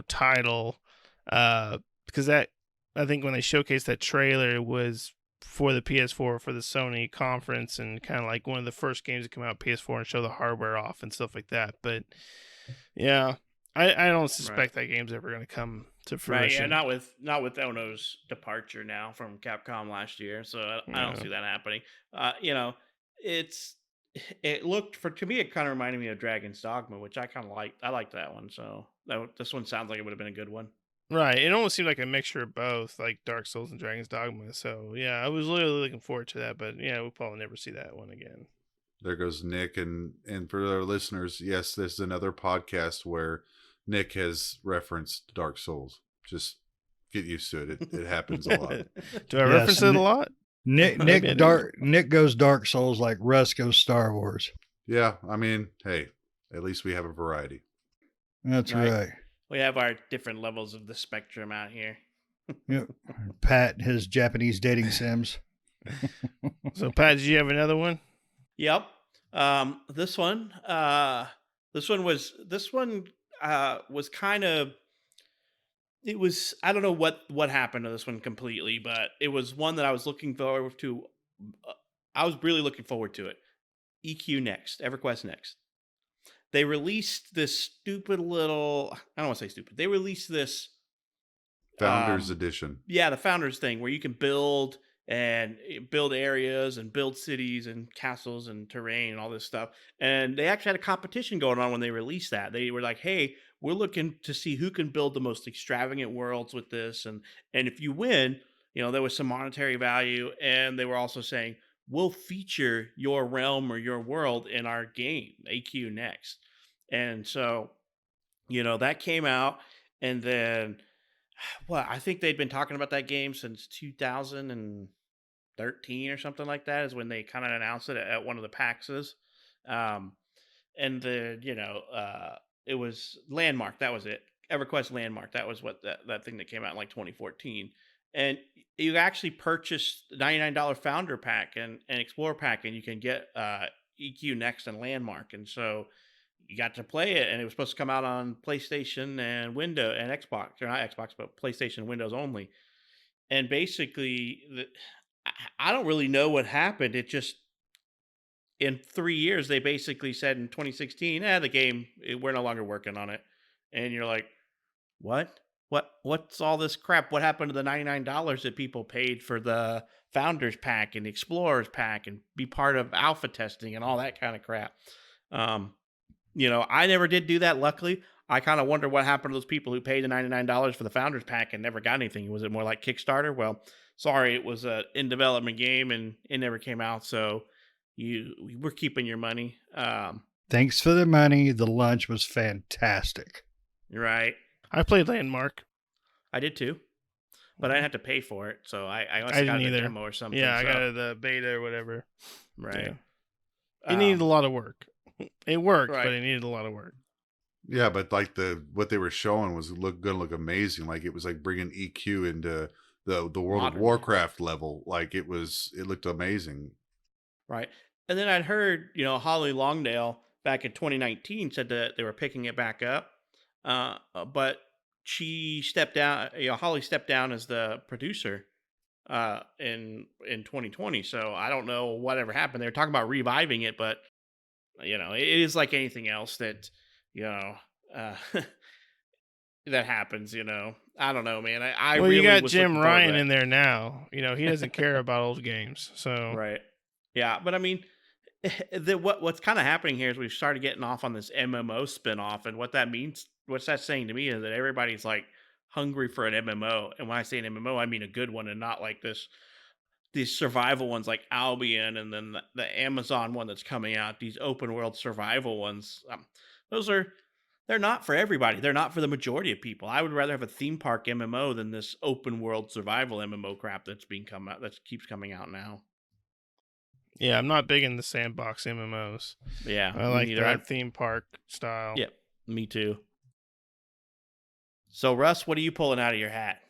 title. Because that, I think when they showcased that trailer, it was for the PS4 for the Sony conference, and kind of like one of the first games to come out PS4 and show the hardware off and stuff like that. But yeah, I don't suspect that game's ever going to come to fruition. Right, yeah, not with Ono's departure now from Capcom last year, so I don't see that happening. It looked to me, it kind of reminded me of Dragon's Dogma, which I kind of liked. I liked that one, so this one sounds like it would have been a good one. Right, it almost seemed like a mixture of both, like Dark Souls and Dragon's Dogma. So yeah, I was really looking forward to that, but yeah, we'll probably never see that one again. There goes Nick, and for our listeners, yes, this is another podcast where Nick has referenced Dark Souls. Just get used to it. It happens a lot. Do I reference it a lot? Nick goes Dark Souls like Russ goes Star Wars. Yeah, I mean, hey, at least we have a variety. That's right. We have our different levels of the spectrum out here. Yep. Pat, his Japanese dating sims. So Pat, did you have another one? Yep. This one was kind of, it was, I don't know what happened to this one completely, but it was one that I was looking forward to. I was really looking forward to it. EQ Next, EverQuest Next. They released this stupid little, I don't want to say stupid. They released this Founders Edition. Yeah, the Founders thing where you can build areas and build cities and castles and terrain and all this stuff. And they actually had a competition going on when they released that. They were like, hey, we're looking to see who can build the most extravagant worlds with this, and if you win, there was some monetary value, and they were also saying we'll feature your realm or your world in our game, AQ Next. And so, that came out, and then, well, I think they'd been talking about that game since 2013 or something like that, is when they kind of announced it at one of the PAXs. Um, and the, it was Landmark. That was it. EverQuest Landmark. That was what that thing that came out in like 2014. And you actually purchase the $99 Founder Pack and Explorer Pack, and you can get EQ Next and Landmark. And so you got to play it, and it was supposed to come out on PlayStation and Windows and Xbox, or not Xbox, but PlayStation and Windows only. And basically, I don't really know what happened. It just, in 3 years, they basically said in 2016, the game, we're no longer working on it. And you're like, what? What's all this crap? What happened to the $99 that people paid for the Founders Pack and Explorers Pack and be part of alpha testing and all that kind of crap? I never did do that, luckily. I kind of wonder what happened to those people who paid the $99 for the Founders Pack and never got anything. Was it more like Kickstarter? Well, sorry, it was a in development game and it never came out, so we're keeping your money. Thanks for the money. The lunch was fantastic. Right. I played Landmark. I did too, but I didn't have to pay for it, so I I got didn't a either. demo or something. Yeah, I so- got the beta or whatever. right. It needed a lot of work. It worked, Right. but it needed a lot of work. Yeah, but like what they were showing was gonna look amazing. Like it was like bringing EQ into the World Modern. of Warcraft level. Like it looked amazing. Right. And then I'd heard, Holly Longdale back in 2019 said that they were picking it back up. But she stepped down, Holly stepped down as the producer in 2020. So I don't know whatever happened. They were talking about reviving it, but it is like anything else that, that happens, I don't know, man. I Well, really you got was Jim looking forward to Ryan that. in there now. He doesn't care about old games. So Right. Yeah, but I mean, what's kind of happening here is we've started getting off on this MMO spinoff, and what that means, what's that saying to me is that everybody's like hungry for an MMO, and when I say an MMO, I mean a good one, and not like these survival ones like Albion, and then the Amazon one that's coming out. These open world survival ones, they're not for everybody. They're not for the majority of people. I would rather have a theme park MMO than this open world survival MMO crap that keeps coming out now. yeah, I'm not big in the sandbox MMOs. Yeah, I like neither. that theme park style. Yep, me too. So, Russ, what are you pulling out of your hat?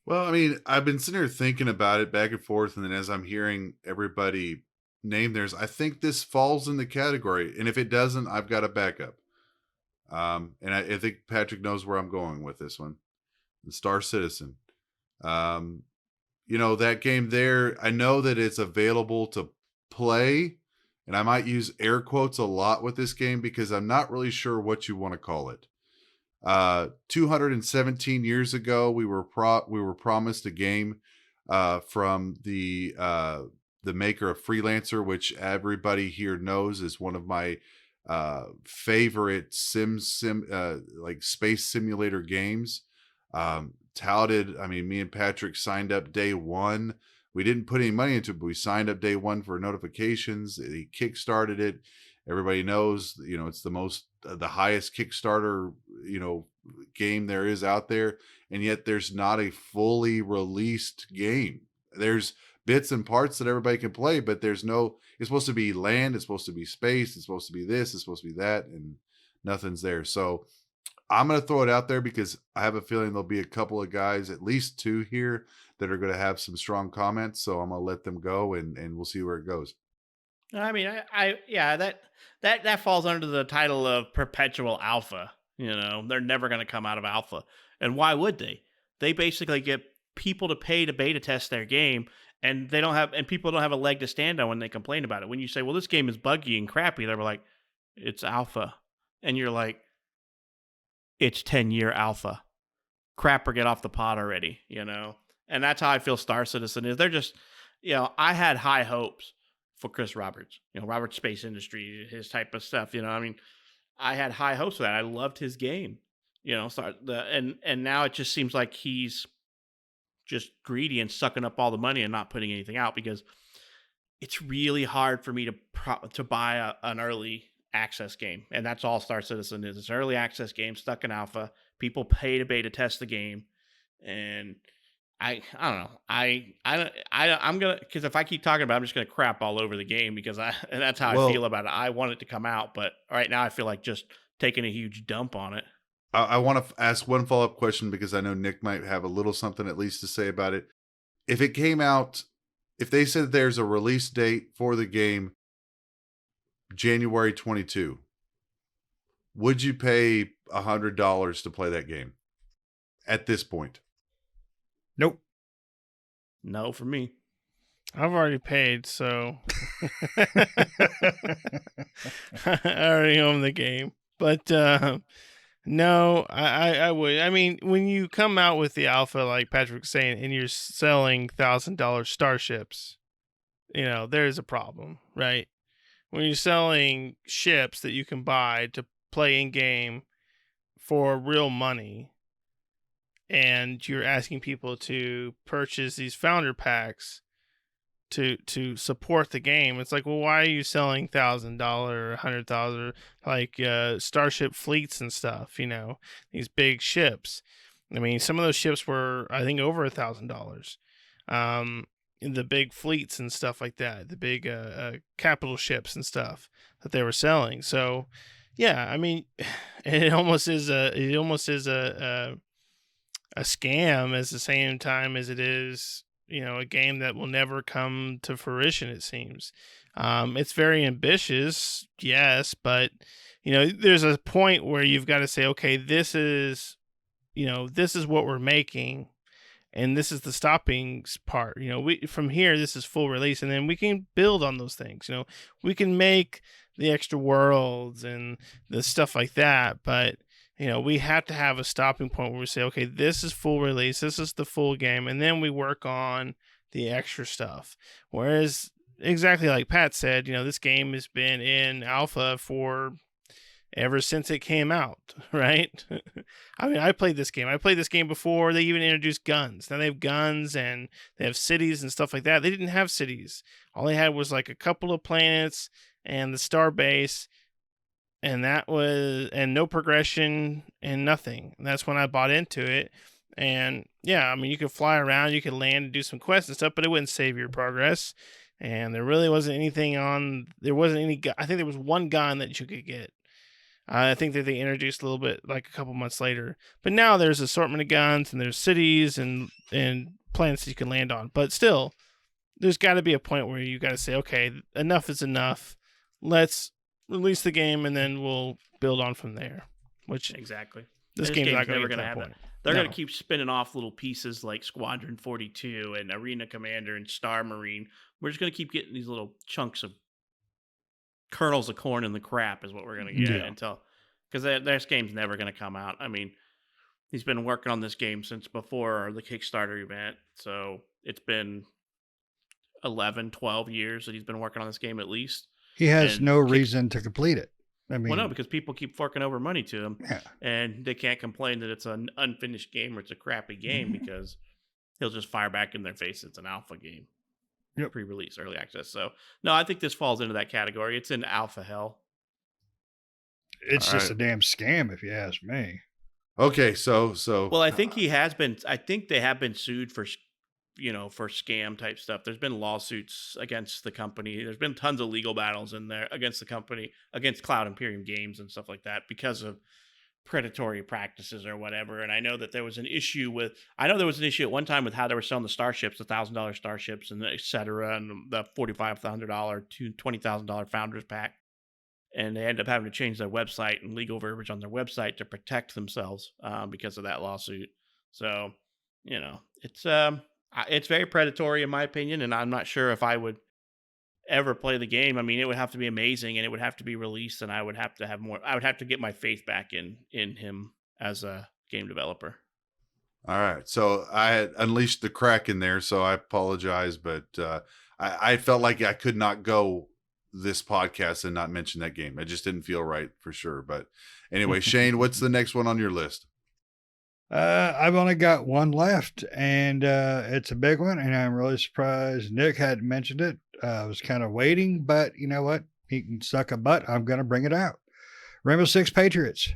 Well, I mean, I've been sitting here thinking about it back and forth, and then as I'm hearing everybody name theirs, I think this falls in the category. And if it doesn't, I've got a backup. And I think Patrick knows where I'm going with this one. The Star Citizen. That game there, I know that it's available to play, and I might use air quotes a lot with this game because I'm not really sure what you want to call it. 217 years ago, we were promised a game from the maker of Freelancer, which everybody here knows is one of my favorite like space simulator games. Touted. I mean, me and Patrick signed up day one. We didn't put any money into it, but we signed up day one for notifications. He kickstarted it. Everybody knows, it's the highest Kickstarter, game there is out there. And yet there's not a fully released game. There's bits and parts that everybody can play, but it's supposed to be land. It's supposed to be space. It's supposed to be this. It's supposed to be that. And nothing's there. So I'm going to throw it out there because I have a feeling there'll be a couple of guys, at least two here, that are going to have some strong comments. So I'm going to let them go and we'll see where it goes. I mean, that falls under the title of perpetual alpha. They're never going to come out of alpha. And why would they? They basically get people to pay to beta test their game, and people don't have a leg to stand on when they complain about it. When you say, well, this game is buggy and crappy, they're like, it's alpha. And you're like, it's 10-year alpha. Crap or get off the pot already, And that's how I feel Star Citizen is. They're just, I had high hopes for Chris Roberts, Roberts Space Industry, his type of stuff, I mean, I had high hopes for that. I loved his game. and now it just seems like he's just greedy and sucking up all the money and not putting anything out, because it's really hard for me to buy an early access game, and that's all Star Citizen is. It's an early access game stuck in alpha. People pay to beta test the game, and I don't know. I'm gonna, because if I keep talking about it, I'm just gonna crap all over the game, because and that's how I feel about it. I want it to come out, but right now I feel like just taking a huge dump on it. I want to ask one follow-up question, because I know Nick might have a little something at least to say about it. If it came out, if they said there's a release date for the game January 22, would you pay $100 to play that game at this point? Nope. No, for me. I've already paid, so I already own the game. But no, I would. I mean, when you come out with the alpha, like Patrick's saying, and you're selling $1,000 starships, there's a problem, right? When you're selling ships that you can buy to play in game for real money, and you're asking people to purchase these founder packs to support the game, it's like, well, why are you selling $1,000 or $100,000 like starship fleets and stuff? These big ships. I mean, some of those ships were, I think, over $1,000. The big fleets and stuff like that, the big capital ships and stuff that they were selling. So, yeah, I mean, it almost is a scam at the same time as it is, a game that will never come to fruition, it seems. It's very ambitious, yes, but, there's a point where you've got to say, okay, this is what we're making, and this is the stopping part. From here, this is full release, and then we can build on those things. We can make the extra worlds and the stuff like that, but we have to have a stopping point where we say, okay, this is full release, this is the full game, and then we work on the extra stuff. Whereas, exactly like Pat said, this game has been in alpha for ever since it came out, right? I mean, I played this game before they even introduced guns. Now they have guns and they have cities and stuff like that. They didn't have cities. All they had was like a couple of planets and the star base, and no progression and nothing. And that's when I bought into it. And yeah, I mean, you could fly around, you could land and do some quests and stuff, but it wouldn't save your progress. And there really wasn't anything I think there was one gun that you could get. I think that they introduced a little bit like a couple months later. But now there's assortment of guns and there's cities and planets that you can land on. But still, there's got to be a point where you got to say, okay, enough is enough. Let's release the game and then we'll build on from there. Which exactly. This game's not never going to have that. They're going to keep spinning off little pieces like Squadron 42 and Arena Commander and Star Marine. We're just going to keep getting these little chunks of kernels of corn in the crap is what we're going to get until, because this game's never going to come out. I mean, he's been working on this game since before the Kickstarter event. So it's been 11, 12 years that he's been working on this game at least. He has no reason to complete it. I mean, well, no, because people keep forking over money to him, yeah, and they can't complain that it's an unfinished game or it's a crappy game because he'll just fire back in their face it's an alpha game. Yep. Pre-release, early access. So, no, I think this falls into that category. It's in alpha hell. It's just a damn scam, if you ask me. Okay, so well, I think he has been. I think they have been sued for, for scam type stuff. There's been lawsuits against the company. There's been tons of legal battles in there against the company, against Cloud Imperium Games and stuff like that because of predatory practices or whatever. And I know that there was an issue at one time with how they were selling the starships, the $1,000 starships and et cetera, and the $4,500 to $20,000 founders pack. And they ended up having to change their website and legal verbiage on their website to protect themselves because of that lawsuit. So, it's very predatory in my opinion, and I'm not sure if I would ever play the game. I mean, it would have to be amazing and it would have to be released, and I would have to get my faith back in him as a game developer. All right. So I had unleashed the crack in there, so I apologize, but I felt like I could not go this podcast and not mention that game. It just didn't feel right for sure. But anyway, Shane, what's the next one on your list? I've only got one left, and it's a big one, and I'm really surprised Nick hadn't mentioned it. I was kind of waiting, but you know what? He can suck a butt. I'm going to bring it out. Rainbow Six Patriots.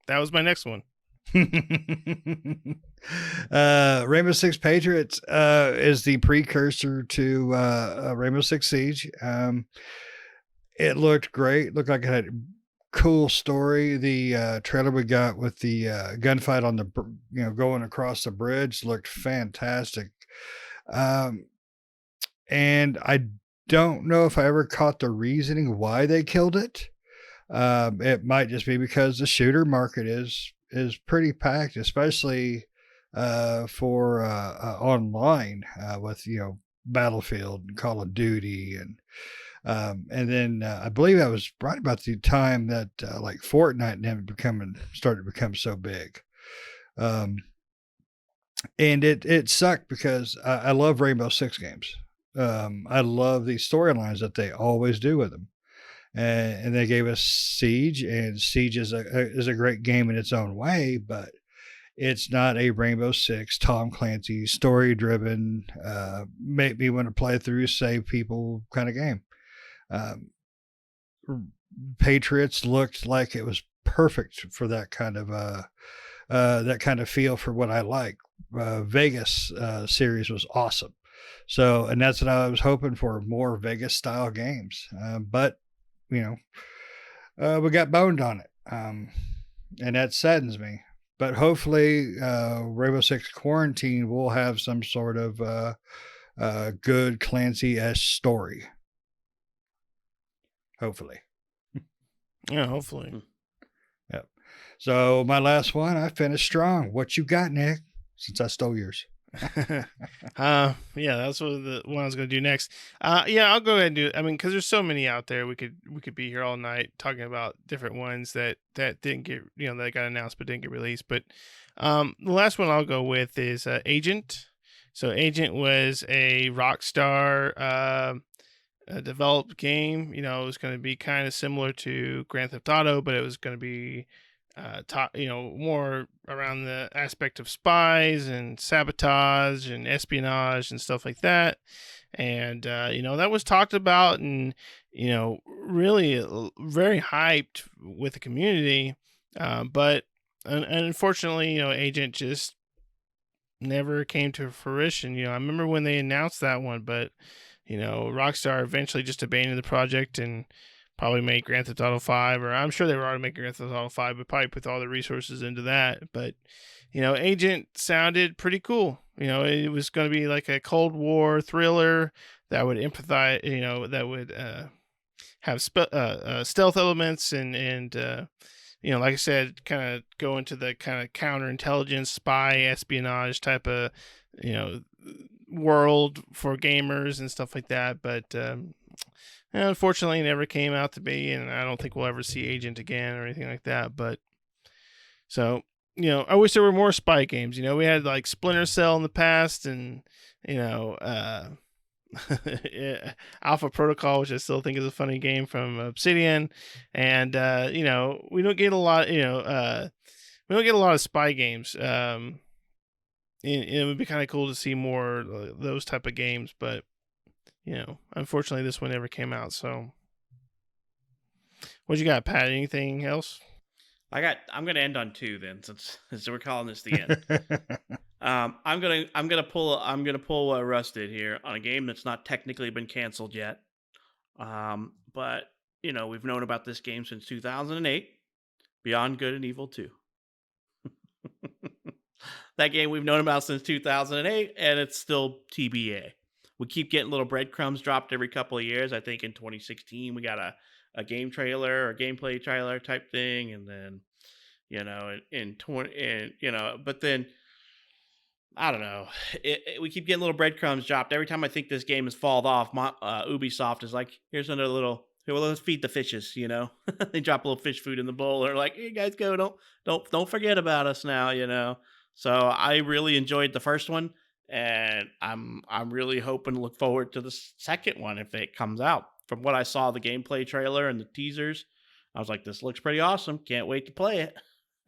That was my next one. Rainbow Six Patriots is the precursor to Rainbow Six Siege. It looked great. Looked like it had a cool story. The trailer we got with the gunfight on the going across the bridge looked fantastic. And I don't know if I ever caught the reasoning why they killed it. It might just be because the shooter market is pretty packed, especially for online with Battlefield and Call of Duty and then I believe that was right about the time that like Fortnite started to become so big. And it sucked because I love Rainbow Six games. I love the storylines that they always do with them. And they gave us Siege, and Siege is a great game in its own way, but it's not a Rainbow Six Tom Clancy story driven make me want to play through save people kind of game. Patriots looked like it was perfect for that kind of feel for what I like. Vegas series was awesome. So, and that's what I was hoping for, more Vegas style games. But we got boned on it. And that saddens me. But hopefully, Rainbow Six Quarantine will have some sort of good Clancy-esque story. Hopefully. Yeah, hopefully. Yep. So my last one, I finished strong. What you got, Nick? Since I stole yours. Yeah, that's what the one I was going to do next. Yeah, I'll go ahead and do it. I mean, because there's so many out there, we could be here all night talking about different ones that didn't get that got announced but didn't get released. But the last one I'll go with is Agent. So Agent was a Rockstar developed game. It was going to be kind of similar to Grand Theft Auto, but it was going to be more around the aspect of spies and sabotage and espionage and stuff like that. And, that was talked about and, really very hyped with the community. But unfortunately, Agent just never came to fruition. I remember when they announced that one, but, Rockstar eventually just abandoned the project and probably make Grand Theft Auto 5, or I'm sure they were already making Grand Theft Auto 5, but probably put all the resources into that. But, Agent sounded pretty cool. It was going to be like a Cold War thriller that would empathize, that would have stealth elements and like I said, kind of go into the kind of counterintelligence, spy, espionage type of, world for gamers and stuff like that. But, unfortunately, it never came out to be, and I don't think we'll ever see Agent again or anything like that. But so, I wish there were more spy games. We had like Splinter Cell in the past, and Alpha Protocol, which I still think is a funny game from Obsidian, and we don't get a lot. We don't get a lot of spy games. It would be kind of cool to see more those type of games, but. Unfortunately, this one never came out. So, what you got, Pat? Anything else? I'm gonna end on 2 then, since we're calling this the end. I'm gonna pull what Russ did here on a game that's not technically been canceled yet. But we've known about this game since 2008. Beyond Good and Evil 2. That game we've known about since 2008, and it's still TBA. We keep getting little breadcrumbs dropped every couple of years. I think in 2016 we got a game trailer or gameplay trailer type thing, and then but then I don't know. We keep getting little breadcrumbs dropped every time. I think this game has fallen off. Ubisoft is like, here's another little. Well, let's feed the fishes. They drop a little fish food in the bowl. They're like, hey guys, go! Don't forget about us now. So I really enjoyed the first one. And I'm really hoping to look forward to the second one if it comes out. From what I saw, the gameplay trailer and the teasers, I was like, this looks pretty awesome. Can't wait to play it.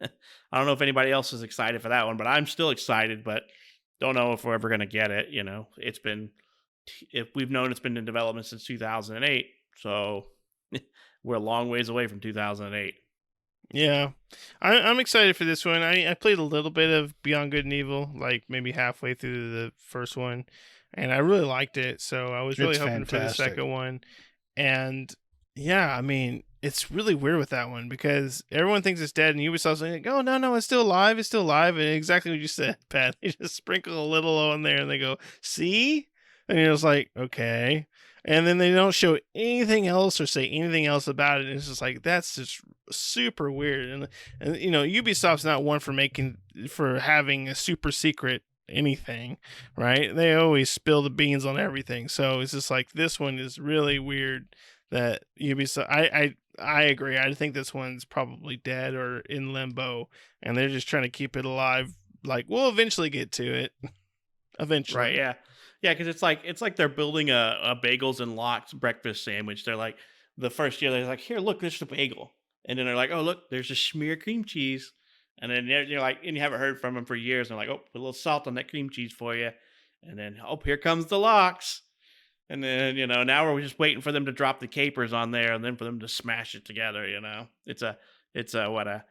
I don't know if anybody else is excited for that one, but I'm still excited, but don't know if we're ever going to get it. If we've known it's been in development since 2008, so we're a long ways away from 2008. Yeah, I'm excited for this one. I played a little bit of Beyond Good and Evil, like maybe halfway through the first one, and I really liked it. So I was really It's hoping for the fantastic. second one. And yeah, I mean, it's really weird with that one because everyone thinks it's dead, and Ubisoft's like, "Oh no, it's still alive, it's still alive." And exactly what you said, Pat. They just sprinkle a little on there, and they go, "See," and you're just like, "Okay." And then they don't show anything else or say anything else about it. It's just like that's just super weird. And Ubisoft's not one for having a super secret anything, right? They always spill the beans on everything. So it's just like this one is really weird that Ubisoft. I agree. I think this one's probably dead or in limbo, and they're just trying to keep it alive. Like we'll eventually get to it. Eventually, Right? Yeah, yeah. Because it's like they're building a bagels and lox breakfast sandwich. They're like the first year they're like, here, look, there's the bagel, and then they're like, oh, look, there's a smear cream cheese, and then you're like, and you haven't heard from them for years, and they're like, oh, put a little salt on that cream cheese for you, and then oh, here comes the lox, and then now we're just waiting for them to drop the capers on there, and then for them to smash it together. It's a what a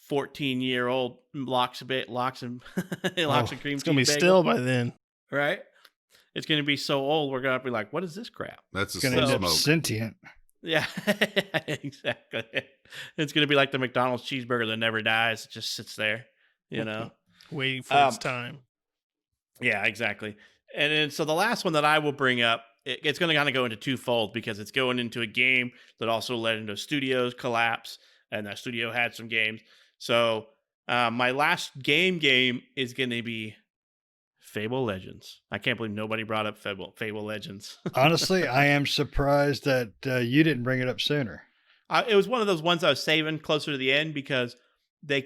14-year-old lox and lox and cream it's gonna be cheese bagel. still by then. Right? It's going to be so old, we're going to be like, what is this crap? That's a It's gonna slow end up smoke. sentient. Yeah, exactly. It's going to be like the McDonald's cheeseburger that never dies. It just sits there, Waiting for its time. Yeah, exactly. And then, so the last one that I will bring up, it's going to kind of go into twofold because it's going into a game that also led into a studio's collapse, and that studio had some games. So my last game is going to be Fable Legends. I can't believe nobody brought up Fable Legends. Honestly, I am surprised that you didn't bring it up sooner. It was one of those ones I was saving closer to the end because the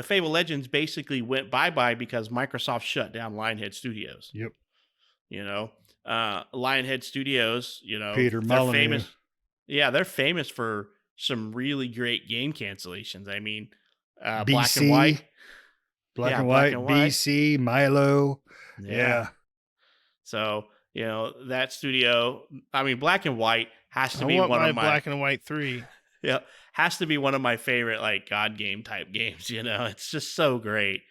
Fable Legends basically went bye-bye because Microsoft shut down Lionhead Studios. Yep. Lionhead Studios, Peter they're Molyneux. famous. Yeah, they're famous for some really great game cancellations. I mean, Black and White. Black Yeah, and Black White, and White. BC, Milo. Yeah. So, that studio, I mean, Black and White has to I be want one my of my Black and White 3. Yeah, has to be one of my favorite like God game type games. It's just so great.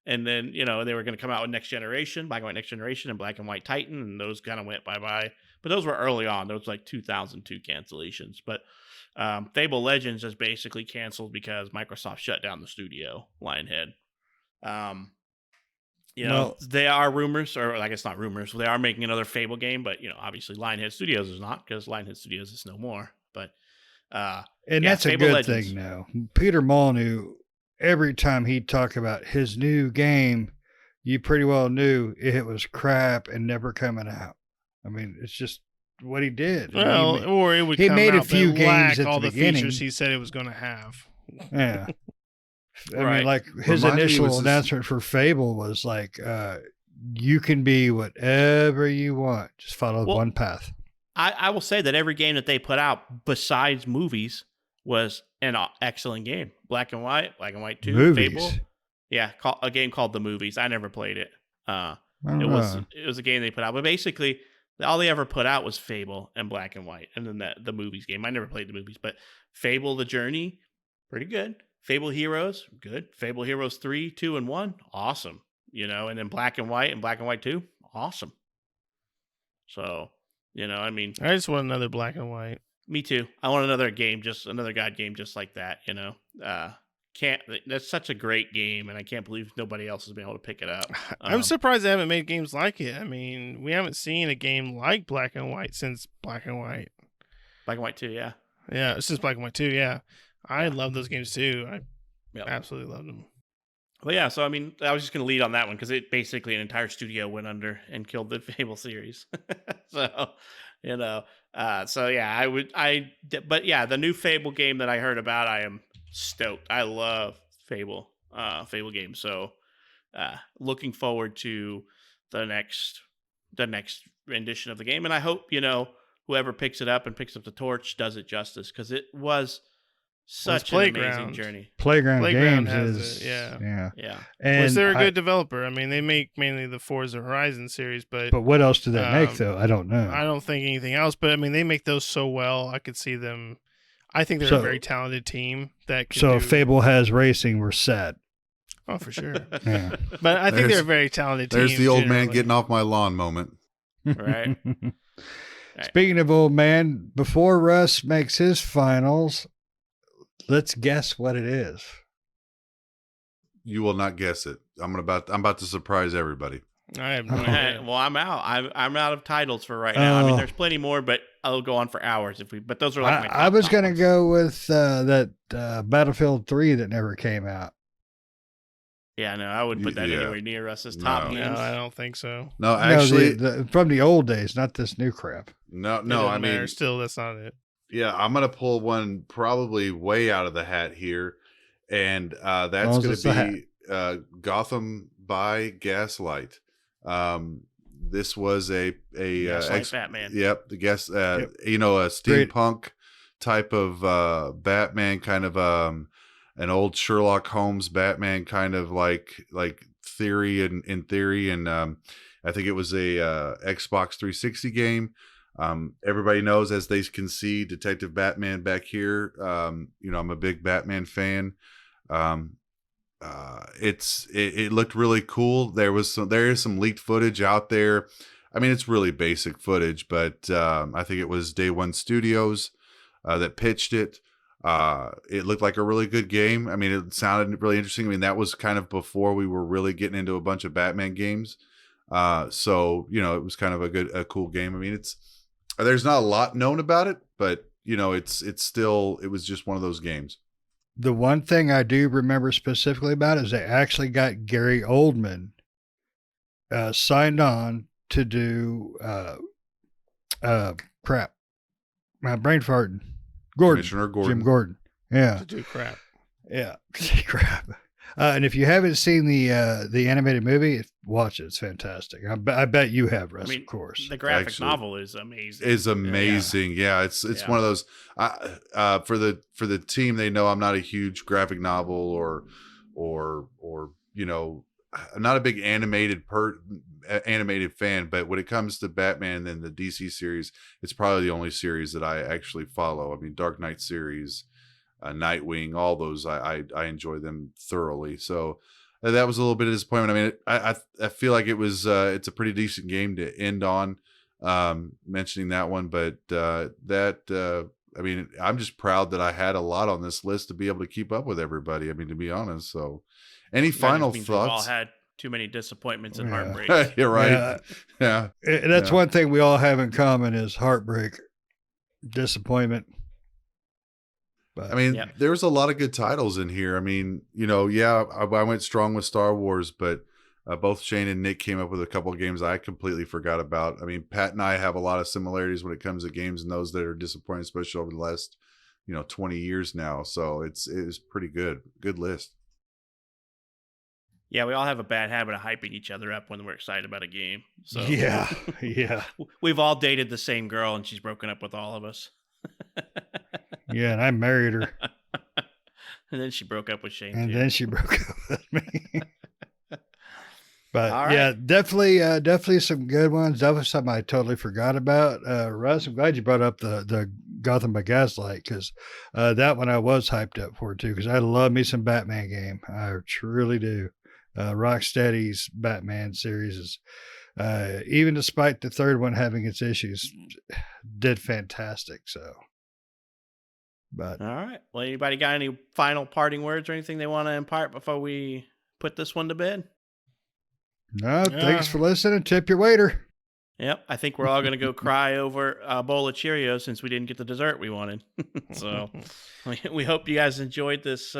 And then they were going to come out with Next Generation, Black and White Next Generation, and Black and White Titan, and those kind of went bye. But those were early on. Those were like 2002 cancellations. But Fable Legends is basically canceled because Microsoft shut down the studio, Lionhead. They are rumors, or I guess not rumors. They are making another Fable game, but obviously Lionhead Studios is not because Lionhead Studios is no more. But and yeah, that's a Fable good Legends. thing now. Peter Molyneux, every time he'd talk about his new game, you pretty well knew it was crap and never coming out. I mean, it's just what he did. Well, or it would he come made a out, few but games lack at all the the beginning. features he said it was going to have. Yeah. I Right. mean, like his Remind me, initial was this- announcement for Fable was like, you can be whatever you want. Just follow Well, one path. I will say that every game that they put out besides movies was an excellent game. Black and White 2, Movies. Fable. Yeah, a game called The Movies. I never played it. I don't It know. was a game they put out, but basically all they ever put out was Fable and Black and White, and then the movies game. I never played the movies, but Fable: The Journey, pretty good. Fable Heroes, good. Fable Heroes 3, 2, and 1, awesome. And then Black and White 2, awesome. So, I mean, I just want another Black and White. me too. I want another God game just like that. That's such a great game, and I can't believe nobody else has been able to pick it up. I'm surprised they haven't made games like it. I mean, we haven't seen a game like Black and White since Black and White. Black and White 2, yeah. Yeah, since Black and White 2, yeah. I love those games too. I Yep. absolutely love them. But yeah, so I mean, I was just going to lead on that one because it basically an entire studio went under and killed the Fable series. So, so yeah, but yeah, the new Fable game that I heard about, I am stoked. I love Fable games. So, looking forward to the next rendition of the game, and I hope whoever picks it up and picks up the torch does it justice because it was Such an amazing Playground. journey. Playground, Playground Games has is it, yeah. yeah. Yeah. And Was they're a good developer. I mean, they make mainly the Forza Horizon series, but what else do they make um, though? I don't know. I don't think anything else. But I mean, they make those so well. I could see them. I think they're So- a very talented team that could So do, if Fable has racing, we're set. Oh, for sure. Yeah. But I think There's- they're a very talented team. There's the old man generally. getting off my lawn moment. Right. Speaking of old man, before Russ makes his finals, let's guess what it is. You will not guess it. I'm about to surprise everybody. I have no Oh. idea. Well, I'm out. I'm out of titles for right now. I mean, Oh. there's plenty more, but I'll go on for hours if we. But those are like my. I was top going to ones. go with that Battlefield 3 that never came out. Yeah, no, I wouldn't put that Yeah. anywhere near Russ's top No. No, games. I don't think so. No, No, actually, from the old days, not this new crap. no. It doesn't I mean, matter. Still, that's not it. yeah, I'm gonna pull one probably way out of the hat here, and long that's as gonna it's the hat. be Gotham by Gaslight. This was a Gaslight Batman. Yep, the guess Yep. you know, a Great. steampunk type of Batman, kind of an old Sherlock Holmes Batman, kind of like theory and in theory, and I think it was a Xbox 360 game. Everybody knows, as they can see, Detective Batman back here. You know, I'm a big Batman fan. It looked really cool. There is some leaked footage out there. I mean, it's really basic footage, but I think it was Day One Studios that pitched it. It looked like a really good game. I mean, it sounded really interesting. I mean, that was kind of before we were really getting into a bunch of Batman games. So, you know, it was kind of a cool game. I mean, there's not a lot known about it, but you know, it was just one of those games. The one thing I do remember specifically about it is they actually got Gary Oldman signed on to do brain farting. Gordon. Commissioner Gordon. Jim Gordon. Yeah. To do crap. Yeah. Crap. And if you haven't seen the animated movie, watch it. It's fantastic. I bet you have, Russ, I mean, of course. The graphic Actually, novel is amazing. Is amazing. Yeah, it's Yeah. one of those. For the team, they know I'm not a huge graphic novel or you know, I'm not a big animated fan. But when it comes to Batman and the DC series, it's probably the only series that I actually follow. I mean, Dark Knight series, Nightwing, all those I enjoy them thoroughly. So that was a little bit of disappointment. I mean, I feel like it was it's a pretty decent game to end on, mentioning that one, but I mean, I'm just proud that I had a lot on this list to be able to keep up with everybody. I mean, to be honest. So, any That just final means we've all thoughts? had too many disappointments and Yeah. heartbreaks. You're right. Yeah. Yeah. That's Yeah. one thing we all have in common is heartbreak, disappointment. But I mean, Yeah. there's a lot of good titles in here. I mean, you know, yeah, I went strong with Star Wars, but both Shane and Nick came up with a couple of games I completely forgot about. I mean, Pat and I have a lot of similarities when it comes to games and those that are disappointing, especially over the last, 20 years now. So it was pretty good. Good list. Yeah, we all have a bad habit of hyping each other up when we're excited about a game. So yeah, yeah, we've all dated the same girl, and she's broken up with all of us. yeah. And I married her, And then she broke up with Shane. and too. then she broke up with me. But All right. yeah, definitely some good ones. Definitely something I totally forgot about. Russ, I'm glad you brought up the Gotham by Gaslight, because that one I was hyped up for too, because I love me some Batman game. I truly do. Rocksteady's Batman series is, even despite the third one having its issues, did fantastic. So, but All right. Well, anybody got any final parting words or anything they want to impart before we put this one to bed? no, thanks Yeah. for listening. Tip your waiter. Yep. I think we're all going to go cry over a bowl of Cheerios since we didn't get the dessert we wanted. So we hope you guys enjoyed this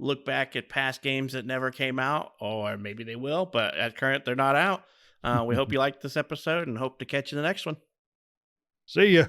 look back at past games that never came out, or maybe they will, but at current, they're not out. We hope you liked this episode and hope to catch you in the next one. See ya.